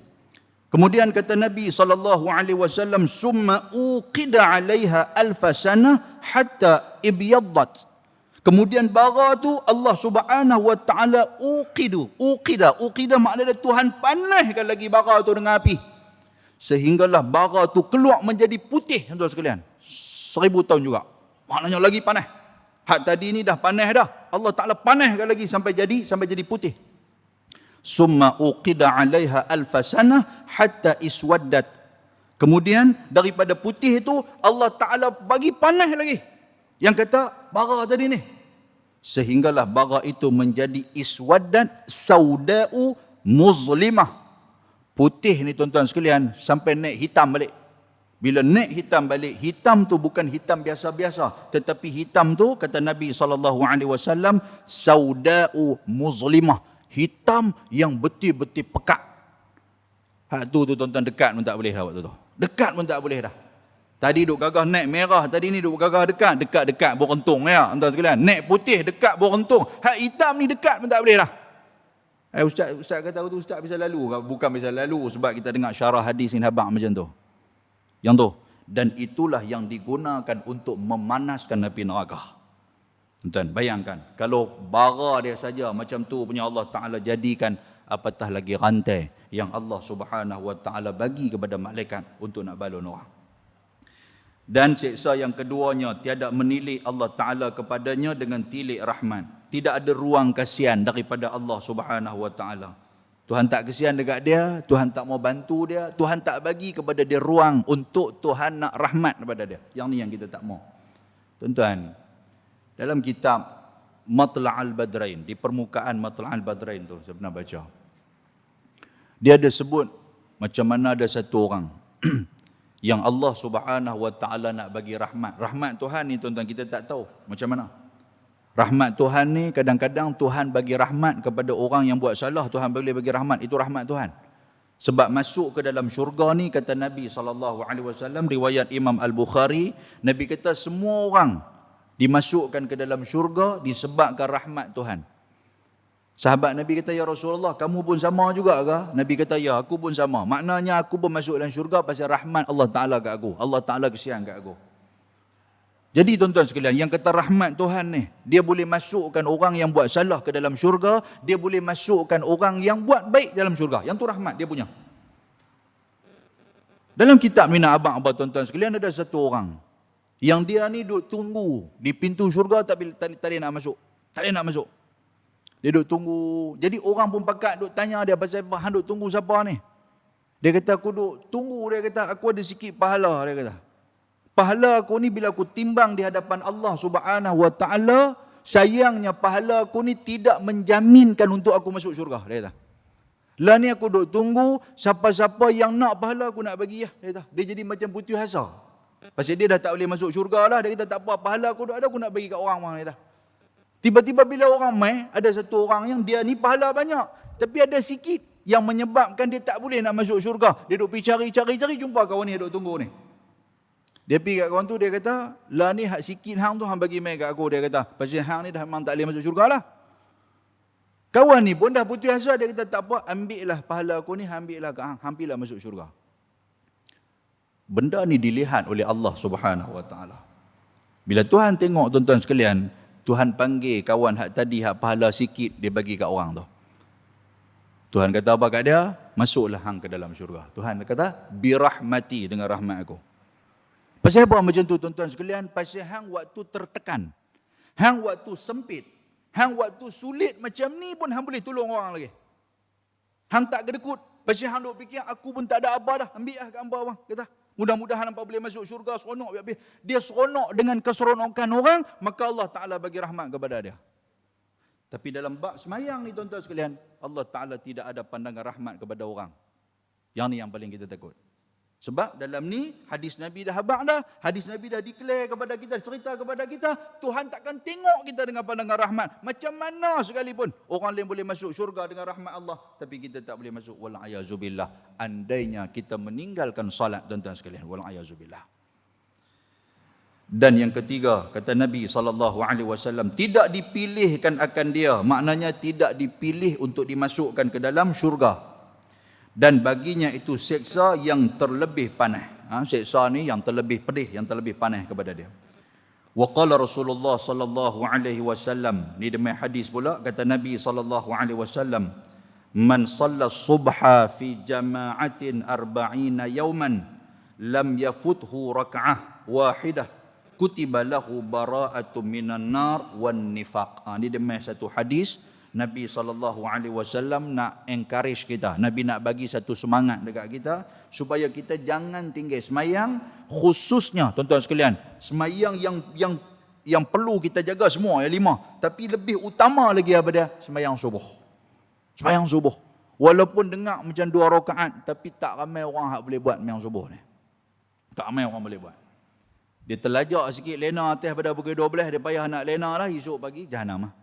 Kemudian kata Nabi sallallahu alaihi wasallam, summa uqida 'alaiha alfa sanah hatta ibyaddat. Kemudian bara tu Allah Subhanahu wa taala uqida makna dia Tuhan panaskan lagi bara tu dengan api. Sehinggalah bara tu keluar menjadi putih tuan-tuan sekalian. 1000 tahun juga. Maknanya lagi panas. Hak tadi ni dah panas dah. Allah Taala panaskan lagi sampai jadi putih. Summa uqida 'alaiha alfasanah hatta iswaddat. Kemudian daripada putih itu Allah Ta'ala bagi panas lagi. Yang kata bara tadi ni. Sehinggalah bara itu menjadi iswaddat sauda'u muzlimah. Putih ni tuan-tuan sekalian sampai naik hitam balik. Bila naik hitam balik, hitam tu bukan hitam biasa-biasa, tetapi hitam tu kata Nabi SAW sauda'u muzlimah. Hitam yang betul-betul pekat. Hak tu tuan-tuan dekat pun tak boleh dah waktu tu. Dekat pun tak boleh dah. Tadi duk gagah naik merah, tadi ni duk gagah dekat, dekat-dekat berentung ya, tuan-tuan sekalian. Naik putih dekat berentung. Hak hitam ni dekat pun tak boleh dah. Ustaz kata tu ustaz bisa lalu, bukan bisa lalu sebab kita dengar syarah hadis ni habaq macam tu. Yang tu. Dan itulah yang digunakan untuk memanaskan api neraka. Tuan, bayangkan kalau bara dia saja macam tu punya Allah Ta'ala jadikan, apatah lagi rantai yang Allah Subhanahu Wa Ta'ala bagi kepada malaikat untuk nak balon orang. Dan siksa yang keduanya, tiada menilik Allah Ta'ala kepadanya dengan tilik rahman. Tidak ada ruang kasihan daripada Allah Subhanahu Wa Ta'ala. Tuhan tak kasihan dekat dia, Tuhan tak mau bantu dia, Tuhan tak bagi kepada dia ruang untuk Tuhan nak rahmat kepada dia. Yang ni yang kita tak mau. Tuan-tuan, dalam kitab Matla'al Badrain, di permukaan Matla'al Badrain tu saya pernah baca. Dia ada sebut macam mana ada satu orang yang Allah Subhanahu Wa Ta'ala nak bagi rahmat. Rahmat Tuhan ni tuan-tuan kita tak tahu macam mana. Rahmat Tuhan ni kadang-kadang Tuhan bagi rahmat kepada orang yang buat salah, Tuhan boleh bagi rahmat, itu rahmat Tuhan. Sebab masuk ke dalam syurga ni kata Nabi SAW, riwayat Imam Al-Bukhari, Nabi kata semua orang dimasukkan ke dalam syurga disebabkan rahmat Tuhan. Sahabat Nabi kata, ya Rasulullah, kamu pun sama juga ke? Nabi kata, ya, aku pun sama. Maknanya aku pun masuk dalam syurga pasal rahmat Allah Ta'ala kat aku. Allah Ta'ala kesian kat aku. Jadi tuan-tuan sekalian, yang kata rahmat Tuhan ni, dia boleh masukkan orang yang buat salah ke dalam syurga, dia boleh masukkan orang yang buat baik dalam syurga. Yang tu rahmat dia punya. Dalam kitab Mina Abang Abang tuan-tuan sekalian, ada satu orang yang dia ni duduk tunggu di pintu syurga tapi tak boleh nak masuk. Tak boleh nak masuk. Dia duduk tunggu. Jadi orang pun pakat duduk tanya dia, pasal apa hang duduk tunggu siapa ni? Dia kata, aku duduk tunggu, dia kata, aku ada sikit pahala, dia kata. Pahala aku ni bila aku timbang di hadapan Allah Subhanahu Wa Ta'ala, sayangnya pahala aku ni tidak menjaminkan untuk aku masuk syurga, dia kata. Lah ni aku duduk tunggu, siapa-siapa yang nak pahala aku nak bagi, ya, dia kata. Dia jadi macam putih asa. Pasal dia dah tak boleh masuk syurga lah, dia kata tak apa, pahala aku ada, aku nak bagi kat orang, dia kata. Tiba-tiba bila orang mai, ada satu orang yang dia ni pahala banyak, tapi ada sikit yang menyebabkan dia tak boleh nak masuk syurga. Dia duduk pergi cari, jumpa kawan ni duduk tunggu ni. Dia pergi kat kawan tu, dia kata, lah ni hak sikit hang tu hang bagi mai kat aku, dia kata. Pasal hang ni dah memang tak boleh masuk syurga lah. Kawan ni pun dah putus asa, dia kata tak apa, ambil lah pahala aku ni, ambil lah kat hang, hampirlah masuk syurga. Benda ni dilihat oleh Allah Subhanahu Wa Ta'ala. Bila Tuhan tengok tuan-tuan sekalian, Tuhan panggil kawan hak tadi, hak pahala sikit, dia bagi kat orang tu. Tuhan kata apa kat dia? Masuklah hang ke dalam syurga. Tuhan kata, birahmati, dengan rahmat aku. Pasal apa macam tu tuan-tuan sekalian? Pasal hang waktu tertekan, hang waktu sempit, hang waktu sulit macam ni pun hang boleh tolong orang lagi. Hang tak kedekut. Pasal hang duk fikir, aku pun tak ada apa dah, ambil lah kat hangpa bang. Kata, mudah-mudahan hampa boleh masuk syurga, seronok. Dia seronok dengan keseronokan orang, maka Allah Ta'ala bagi rahmat kepada dia. Tapi dalam bab semayang ni tuan-tuan sekalian, Allah Ta'ala tidak ada pandangan rahmat kepada orang. Yang ni yang paling kita takut. Sebab dalam ni, hadis Nabi dah habaq dah, hadis Nabi dah declare kepada kita, cerita kepada kita, Tuhan takkan tengok kita dengan pandangan rahmat. Macam mana sekalipun, orang lain boleh masuk syurga dengan rahmat Allah, tapi kita tak boleh masuk. Wal'ayazubillah. Andainya kita meninggalkan salat, tuan-tuan sekalian. Wal'ayazubillah. Dan yang ketiga, kata Nabi SAW, tidak dipilihkan akan dia. Maknanya tidak dipilih untuk dimasukkan ke dalam syurga. Dan baginya itu seksa yang terlebih panas. Seksa ni yang terlebih pedih, yang terlebih panas kepada dia. Wa qala Rasulullah sallallahu alaihi wasallam, ni demi hadis pula, kata Nabi sallallahu alaihi wasallam, man shalla subha fi jama'atin 40 yawman lam yafuthu rak'ah wahidah kutiba lahu bara'atun minan nar wan nifaq. Ni demi satu hadis Nabi SAW nak encourage kita. Nabi nak bagi satu semangat dekat kita supaya kita jangan tinggal semayang, khususnya tuan-tuan sekalian, semayang yang perlu kita jaga semua yang 5, tapi lebih utama lagi apa dia? Semayang subuh. Semayang subuh. Walaupun dengar macam 2 rakaat, tapi tak ramai orang yang boleh buat semayang subuh ni. Tak ramai orang boleh buat. Dia terlajak sikit lena atas pada pukul 12, dia payah nak lena lah, esok pagi jahanam lah.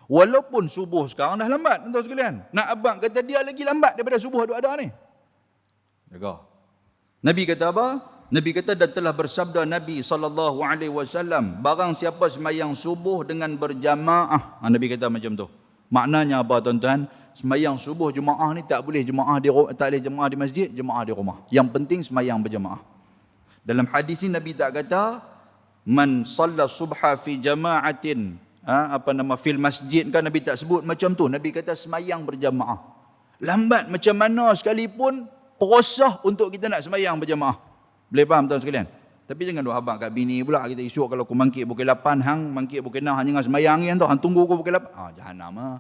Walaupun subuh sekarang dah lambat, tuan-tuan sekalian. Nak abang kata dia lagi lambat daripada subuh ada ni. Jaga. Nabi kata apa? Nabi kata, dan telah bersabda Nabi SAW, barang siapa semayang subuh dengan berjamaah. Nabi kata macam tu. Maknanya apa tuan-tuan? Semayang subuh jemaah ni tak boleh jemaah di masjid, jemaah di rumah. Yang penting semayang berjamaah. Dalam hadis ini Nabi tak kata, man salla subha fi jama'atin, fil masjid, kan Nabi tak sebut macam tu. Nabi kata semayang berjamaah. Lambat macam mana sekalipun, perosah untuk kita nak semayang berjamaah. Boleh faham tuan sekalian? Tapi jangan duk habaq kat bini pula kita esok kalau aku mangkit pukul 8, hang mangkit pukul 6, hang jangan semayang ni tu, hang tunggu aku pukul 8. Jahanam ah.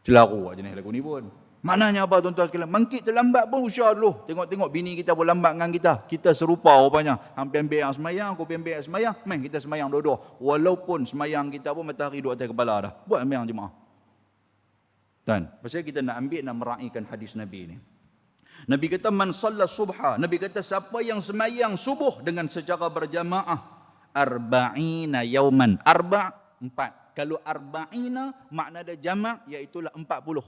Celaru aja ni lagu ni pun. Maknanya apa tuan-tuan sekalian? Mangkit terlambat pun usaha dulu. Tengok-tengok bini kita pun lambat dengan kita. Kita serupa rupanya. Hang pembek yang semayang, aku pembek yang semayang. Main kita semayang dua-dua. Walaupun semayang kita pun matahari duduk atas kepala dah. Buat semayang jemaah. Dan pasal kita nak ambil, nak meraihkan hadis Nabi ni. Nabi kata man salla subha. Nabi kata siapa yang semayang subuh dengan secara berjamaah, arba'ina yauman. 4. Kalau arba'ina makna dia jamak, iaitulah 40.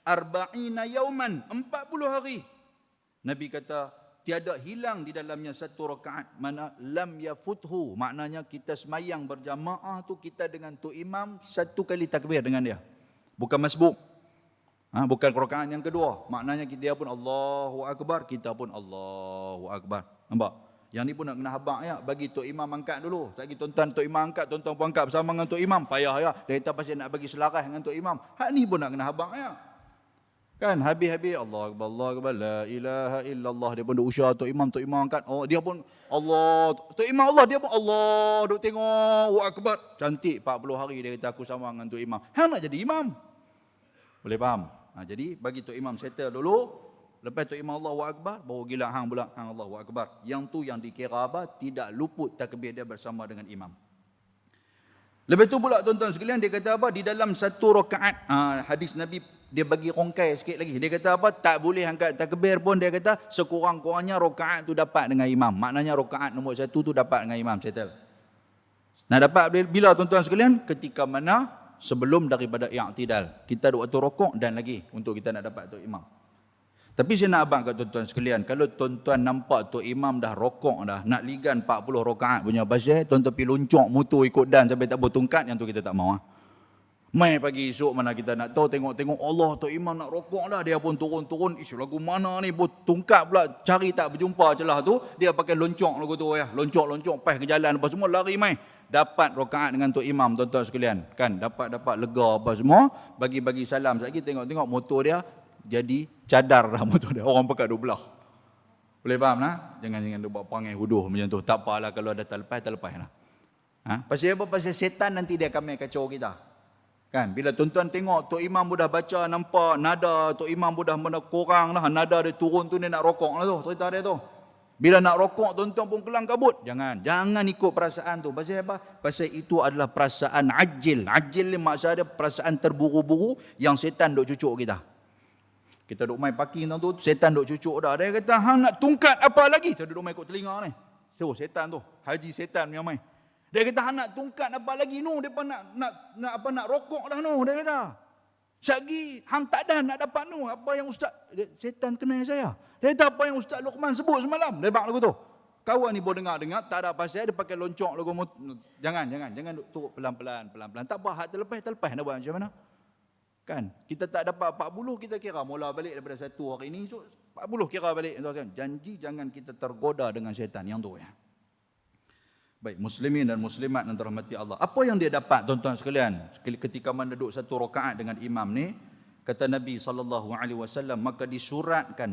Arba'ina yauman, 40 hari. Nabi kata tiada hilang di dalamnya satu rakaat, mana lam yafuthu, maknanya kita semayang berjamaah tu kita dengan tu imam satu kali takbir dengan dia. Bukan masbuk. Bukan rakaat yang kedua. Maknanya dia pun Allahu Akbar, kita pun Allahu Akbar. Nampak? Yang ni pun nak kena habaq ya. Bagi Tok Imam angkat dulu. Lagi tuan-tuan Tok Imam angkat, tuan-tuan pun angkat bersama dengan Tok Imam. Payah ya. Dia kata pasal nak bagi selaras dengan Tok Imam. Hak ni pun nak kena habaq ya. Kan habis-habis Allah Akbar, Allah Akbar, la ilaha illallah. Dia pun duk usyar Tok Imam angkat. Oh, dia pun Allah, Tok Imam Allah, dia pun Allah. Duk tengok, Allahu Akbar. Cantik 40 hari dia kata aku sama dengan Tok Imam. Hang nak jadi imam. Boleh faham? Jadi bagi Tok Imam settle dulu. Lepas Tok Imam Allahu Akbar, baru gila hang pula, hang Allahu Akbar. Yang tu yang dikira apa? Tidak luput takbir dia bersama dengan imam. Lepas tu pula tuan-tuan sekalian, dia kata apa? Di dalam satu rakaat, hadis Nabi dia bagi rongkai sikit lagi. Dia kata apa? Tak boleh angkat takbir pun, dia kata sekurang-kurangnya rakaat tu dapat dengan imam. Maknanya rakaat nombor 1 tu dapat dengan imam, settle. Nah, dapat bila tuan-tuan sekalian? Ketika mana? Sebelum daripada i'tidal. Kita ada waktu rokok dan lagi untuk kita nak dapat tu imam. Tapi saya nak abang kat tuan-tuan sekalian, kalau tuan-tuan nampak tu imam dah rokok dah, nak ligan 40 rakaat punya pasal, tuan-tuan pergi loncok motor ikut dan sampai tak bertungkat, yang tu kita tak mahu. Mai pagi esok mana kita nak tahu, tengok-tengok Allah tu imam nak rokok dah, dia pun turun-turun, isu lagu mana ni, bertungkat pula, cari tak berjumpa celah tu, dia pakai loncok lagu tu ya, loncok-loncok, pas ke jalan apa semua, lari mai. Dapat rakaat dengan tu imam tuan-tuan sekalian. Kan dapat lega apa semua, bagi-bagi salam. Sekali tengok-tengok motor dia jadi cadar dah motor dia. Orang pakai 12. Boleh faham lah? Jangan dia buat perangai huduh macam tu. Tak apalah kalau ada terlepas lah. Pasal apa? Pasal setan nanti dia akan main kacau kita. Kan? Bila tuan-tuan tengok Tok Imam budak baca, nampak nada Tok Imam budak mana kurang lah. Nada dia turun tu, dia nak rokok lah tu. Cerita dia tu. Bila nak rokok, tuan-tuan pun kelang kabut. Jangan ikut perasaan tu. Pasal apa? Pasal itu adalah perasaan ajil. Ajil ni maksud dia perasaan terburu-buru yang setan duk cucuk kita. Kita duk main parking tu, setan duk cucuk dah. Dia kata, hang nak tungkat apa lagi? Kita duk main ikut telinga ni. So, setan tu. Haji setan yang main. Dia kata, hang nak tungkat apa lagi? No, dia pun nak rokok dah no. Dia kata, Syagi, hang tak ada nak dapat no. Apa yang ustaz, setan kenal saya. Dia kata apa yang Ustaz Luqman sebut semalam. Lebak lagu tu. Kawan ni boleh dengar, tak ada pasal, dia pakai loncok lagu. Jangan turut pelan-pelan. Tak apa, hak terlepas, nak buat macam mana? Kan? Kita tak dapat 40, kita kira mula balik daripada 1 hari ni, so 40 kira balik. Janji jangan kita tergoda dengan syaitan yang tu ya. Baik, muslimin dan muslimat yang dirahmati Allah. Apa yang dia dapat tuan-tuan sekalian ketika menduduk satu rakaat dengan imam ni? Kata Nabi SAW, maka disuratkan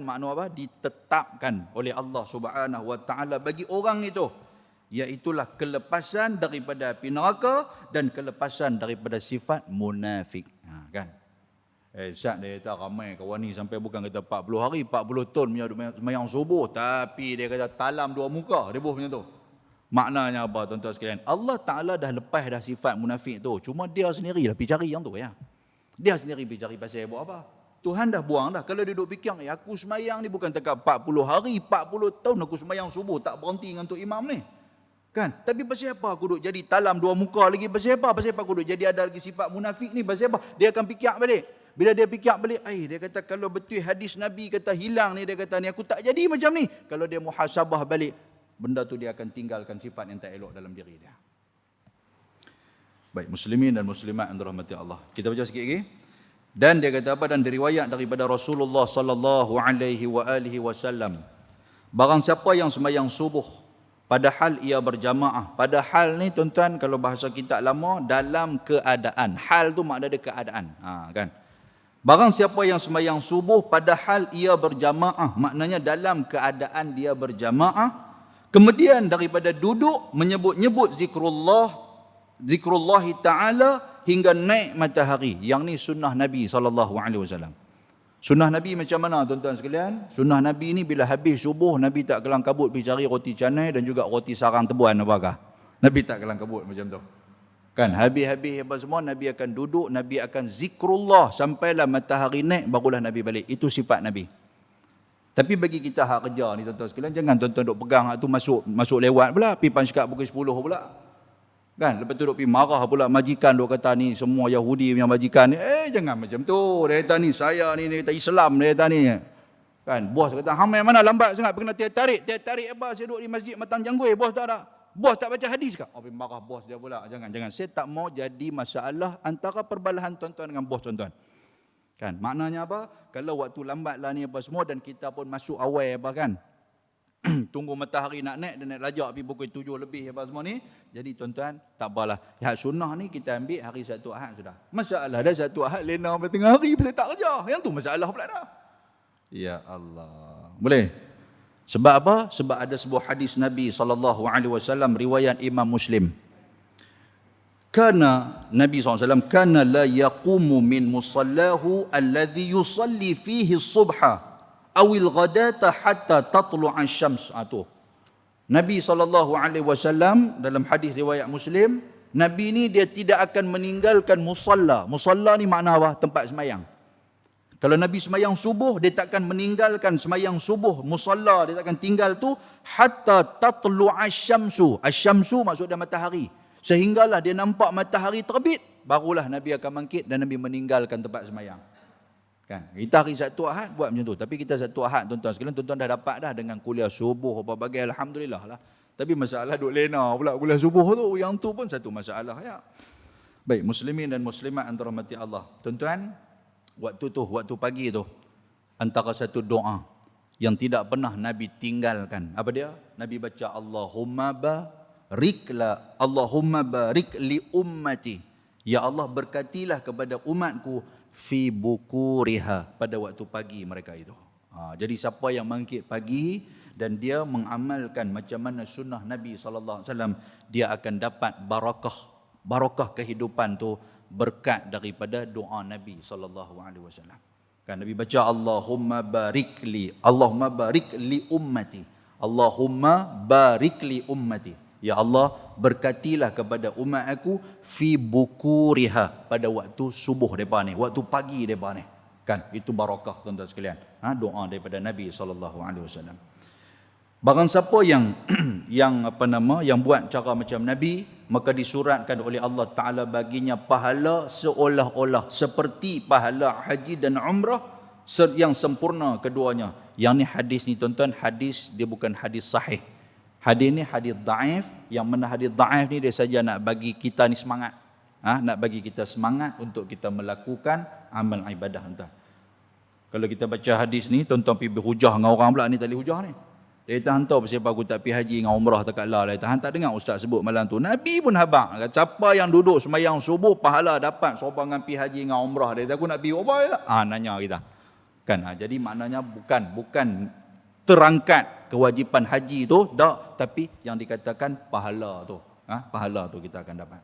makna apa? Ditetapkan oleh Allah Subhanahu Wa Taala bagi orang itu, iaitulah kelepasan daripada api neraka dan kelepasan daripada sifat munafik. kan. Syat dia kata ramai kawan ni sampai bukan kata 40 hari, 40 tahun punya semayang subuh. Tapi dia kata talam dua muka, dia buh macam tu. Maknanya apa tuan-tuan sekalian? Allah Ta'ala dah lepas dah sifat munafik tu. Cuma dia sendiri dah pergi cari yang tu ya. Dia sendiri pergi cari pasal buat apa. Tuhan dah buang dah. Kalau dia duduk fikir, aku semayang ni bukan dekat 40 hari, 40 tahun aku semayang subuh. Tak berhenti dengan tu imam ni. Kan? Tapi pasal apa aku duduk jadi talam dua muka lagi? Pasal apa? Pasal apa aku duduk jadi ada lagi sifat munafik ni? Pasal apa? Dia akan fikir balik. Bila dia fikir balik, dia kata kalau betul hadis Nabi kata hilang ni, dia kata ni aku tak jadi macam ni. Kalau dia muhasabah balik, benda tu dia akan tinggalkan sifat yang tak elok dalam diri dia. Baik, muslimin dan muslimat yang dirahmati Allah. Kita baca sikit lagi. Dan dia kata apa? Dan diriwayat daripada Rasulullah sallallahu alaihi wasallam. Barang siapa yang sembahyang subuh padahal ia berjamaah. Padahal ni tuan-tuan kalau bahasa kita lama dalam keadaan. Hal tu makna dia keadaan. Kan? Barang siapa yang sembahyang subuh padahal ia berjamaah, maknanya dalam keadaan dia berjamaah, kemudian daripada duduk menyebut-nyebut zikrullah ta'ala hingga naik matahari. Yang ni sunnah Nabi SAW. Sunnah Nabi macam mana tuan-tuan sekalian? Sunnah Nabi ni bila habis subuh, Nabi tak kelang kabut pergi cari roti canai dan juga roti sarang tebuan apakah. Nabi tak kelang kabut macam tu. Kan, habis-habis apa semua, Nabi akan duduk, Nabi akan zikrullah sampailah matahari naik, barulah Nabi balik. Itu sifat Nabi. Tapi bagi kita hak kerja ni tuan-tuan sekalian, jangan tuan-tuan duk pegang hak tu masuk lewat pula, pergi panskap pukul 10 pula. Kan, lepas tu duk pergi marah pula majikan, duk kata ni semua Yahudi punya majikan ni. Jangan macam tu. Dia kata ni saya ni, dia kata Islam, dia kata ni. Kan, bos kata hang main mana lambat sangat, kena tarik apa, saya duduk di masjid Matang Janggui, bos tak ada. Bos tak baca hadis ke? Marah bos dia pula. Jangan. Saya tak mau jadi masalah antara perbalahan tuan-tuan dengan bos tuan-tuan. Kan? Maknanya apa? Kalau waktu lambat lah ni apa semua dan kita pun masuk awal apa kan? Tunggu matahari nak naik dan naik lajak pergi pukul 7 lebih apa semua ni. Jadi tuan-tuan, tak apalah. Hak sunnah ni kita ambil hari Sabtu Ahad sudah. Masalah dah Sabtu Ahad lena pada tengah hari pasal tak kerja. Yang tu masalah pula dah. Ya Allah. Boleh? Sebab apa? Sebab ada sebuah hadis Nabi SAW riwayat Imam Muslim. Kana Nabi SAW kana la yaqumu min musallahu alladhi yusalli fihi subha awil ghadata hatta tatlu'a syams. Nabi SAW dalam hadis riwayat Muslim, Nabi ni dia tidak akan meninggalkan musalla. Musalla ni makna apa? Tempat semayang. Kalau Nabi semayang subuh, dia takkan meninggalkan semayang subuh, musalla, dia takkan tinggal tu hatta tatlu'a syamsu. Asyamsu maksud dia matahari. Sehinggalah dia nampak matahari terbit, barulah Nabi akan bangkit dan Nabi meninggalkan tempat semayang. Kan? Kita hari Sabtu Ahad buat macam tu. Tapi kita Sabtu Ahad tuan-tuan sekalian, tuan-tuan dah dapat dah dengan kuliah subuh apa bagai, alhamdulillah lah. Tapi masalah duk lena pula kuliah subuh tu, yang tu pun satu masalah ya. Baik, muslimin dan muslimat yang dirahmati Allah. Tuan-tuan, waktu pagi tu antara satu doa yang tidak pernah Nabi tinggalkan. Apa dia? Nabi baca Allahumma barik li ummati. Ya Allah, berkatilah kepada umatku fi bukuriha, pada waktu pagi mereka itu. Jadi siapa yang bangkit pagi dan dia mengamalkan macam mana sunnah Nabi SAW, dia akan dapat barakah kehidupan tu, berkat daripada doa Nabi SAW. Kan Nabi baca Allahumma barik li ummati. Allahumma barik li ummati. Ya Allah, berkatilah kepada umat aku fi bukuriha, pada waktu subuh depa ni, waktu pagi depa ni. Kan itu barakah tuan-tuan sekalian. Doa daripada Nabi SAW. Barang siapa yang yang buat cara macam Nabi, maka disuratkan oleh Allah Ta'ala baginya pahala seolah-olah seperti pahala haji dan umrah yang sempurna keduanya. Yang ni hadis ni tuan-tuan, hadis dia bukan hadis sahih. Hadis ni hadis daif, yang mana hadis daif ni dia saja nak bagi kita ni semangat. Nak bagi kita semangat untuk kita melakukan amal ibadah entah. Kalau kita baca hadis ni, tuan-tuan pergi berhujah dengan orang pula ni tali hujah ni. Dia kata hantar pasal aku tak pergi haji dengan umrah tak lah. Dia kata tak dengar ustaz sebut malam tu. Nabi pun habaq. Kata siapa yang duduk semayang subuh pahala dapat serupa dengan pergi haji dengan umrah. Dia kata aku nak pergi apa ya? Nanya kita. Kan jadi maknanya bukan terangkat kewajipan haji tu tak, tapi yang dikatakan pahala tu. Pahala tu kita akan dapat.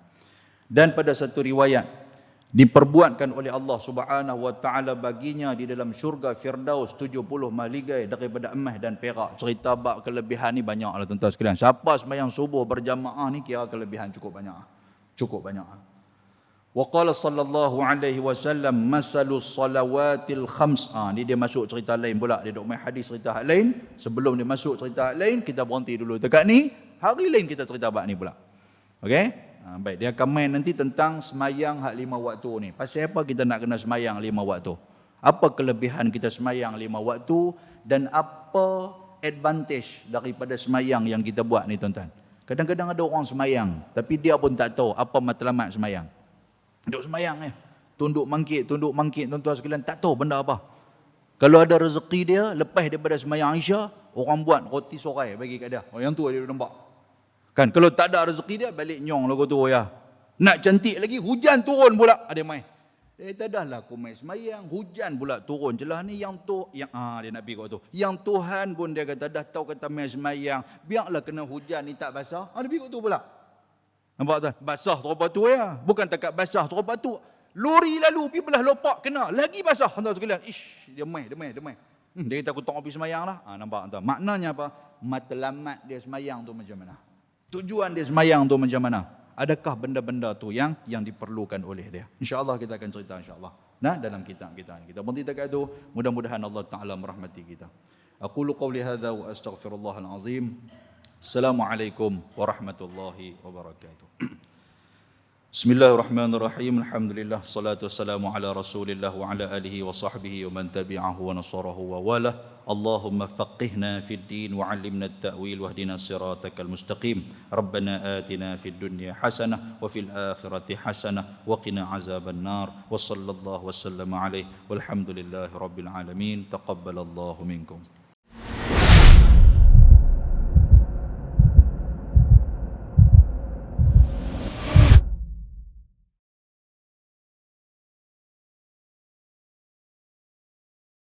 Dan pada satu riwayat diperbuatkan oleh Allah Subhanahu wa taala baginya di dalam syurga Firdaus 70 maligai daripada emas dan perak. Cerita bab kelebihan ni banyaklah tuan-tuan sekalian. Siapa sembahyang subuh berjamaah ni kira kelebihan cukup banyak. Cukup banyak. Wa qala sallallahu alaihi wasallam masalus salawatil khams. Ni dia masuk cerita lain pula. Dia duk main hadis cerita hak lain. Sebelum dia masuk cerita hak lain, kita berhenti dulu dekat ni. Hari lain kita cerita bab ni pula. Okey? Baik, dia akan main nanti tentang semayang hak 5 waktu ni. Pasal apa kita nak kena semayang 5 waktu? Apa kelebihan kita semayang 5 waktu dan apa advantage daripada semayang yang kita buat ni tuan-tuan? Kadang-kadang ada orang semayang tapi dia pun tak tahu apa matlamat semayang. Duduk semayang tunduk mangkit tuan-tuan sekalian, tak tahu benda apa. Kalau ada rezeki dia lepas daripada semayang Isya, orang buat roti sorai bagi kat dia. Yang tu dia nampak. Kan kalau tak ada rezeki dia balik nyong lagu tu ya. Nak cantik lagi hujan turun pula ada main. Tak dahlah aku main semayang, hujan pula turun. Jelah ni yang dia nak pergi kat tu. Yang Tuhan pun dia kata dah tahu kata main semayang, biarlah kena hujan ni tak basah. Dia pergi kat tu pula. Nampak tak? Basah terus batu ya. Bukan takat basah terus batu. Lori lalu pergi belah lopak kena, lagi basah tuan-tuan sekalian. Dia main. Dia kata aku tak pergi semayang lah. Nampak tak? Maknanya apa? Matlamat dia semayang tu macam mana? Tujuan dia semayang tu macam mana? Adakah benda-benda tu yang diperlukan oleh dia? InsyaAllah kita akan cerita insyaAllah. Dalam kitab kita ni. Kita berhenti dekat itu. Mudah-mudahan Allah Ta'ala merahmati kita. Aqulu qawli hadha wa astaghfirullahal azim. Assalamualaikum warahmatullahi wabarakatuh. Bismillahirrahmanirrahim. Alhamdulillah. Salatu wassalamu ala rasulillah wa ala alihi wa sahbihi wa man tabi'ahu wa nasarahu wa walah. Allahumma faqihna fid din wa 'allimna at-ta'wil wahdina siratakal mustaqim. Rabbana atina fid dunya hasanah wa fil akhirati hasanah wa qina azaban nar. Wa sallallahu wa sallama alaihi walhamdulillahi rabbil alamin. Taqabbalallahu minkum.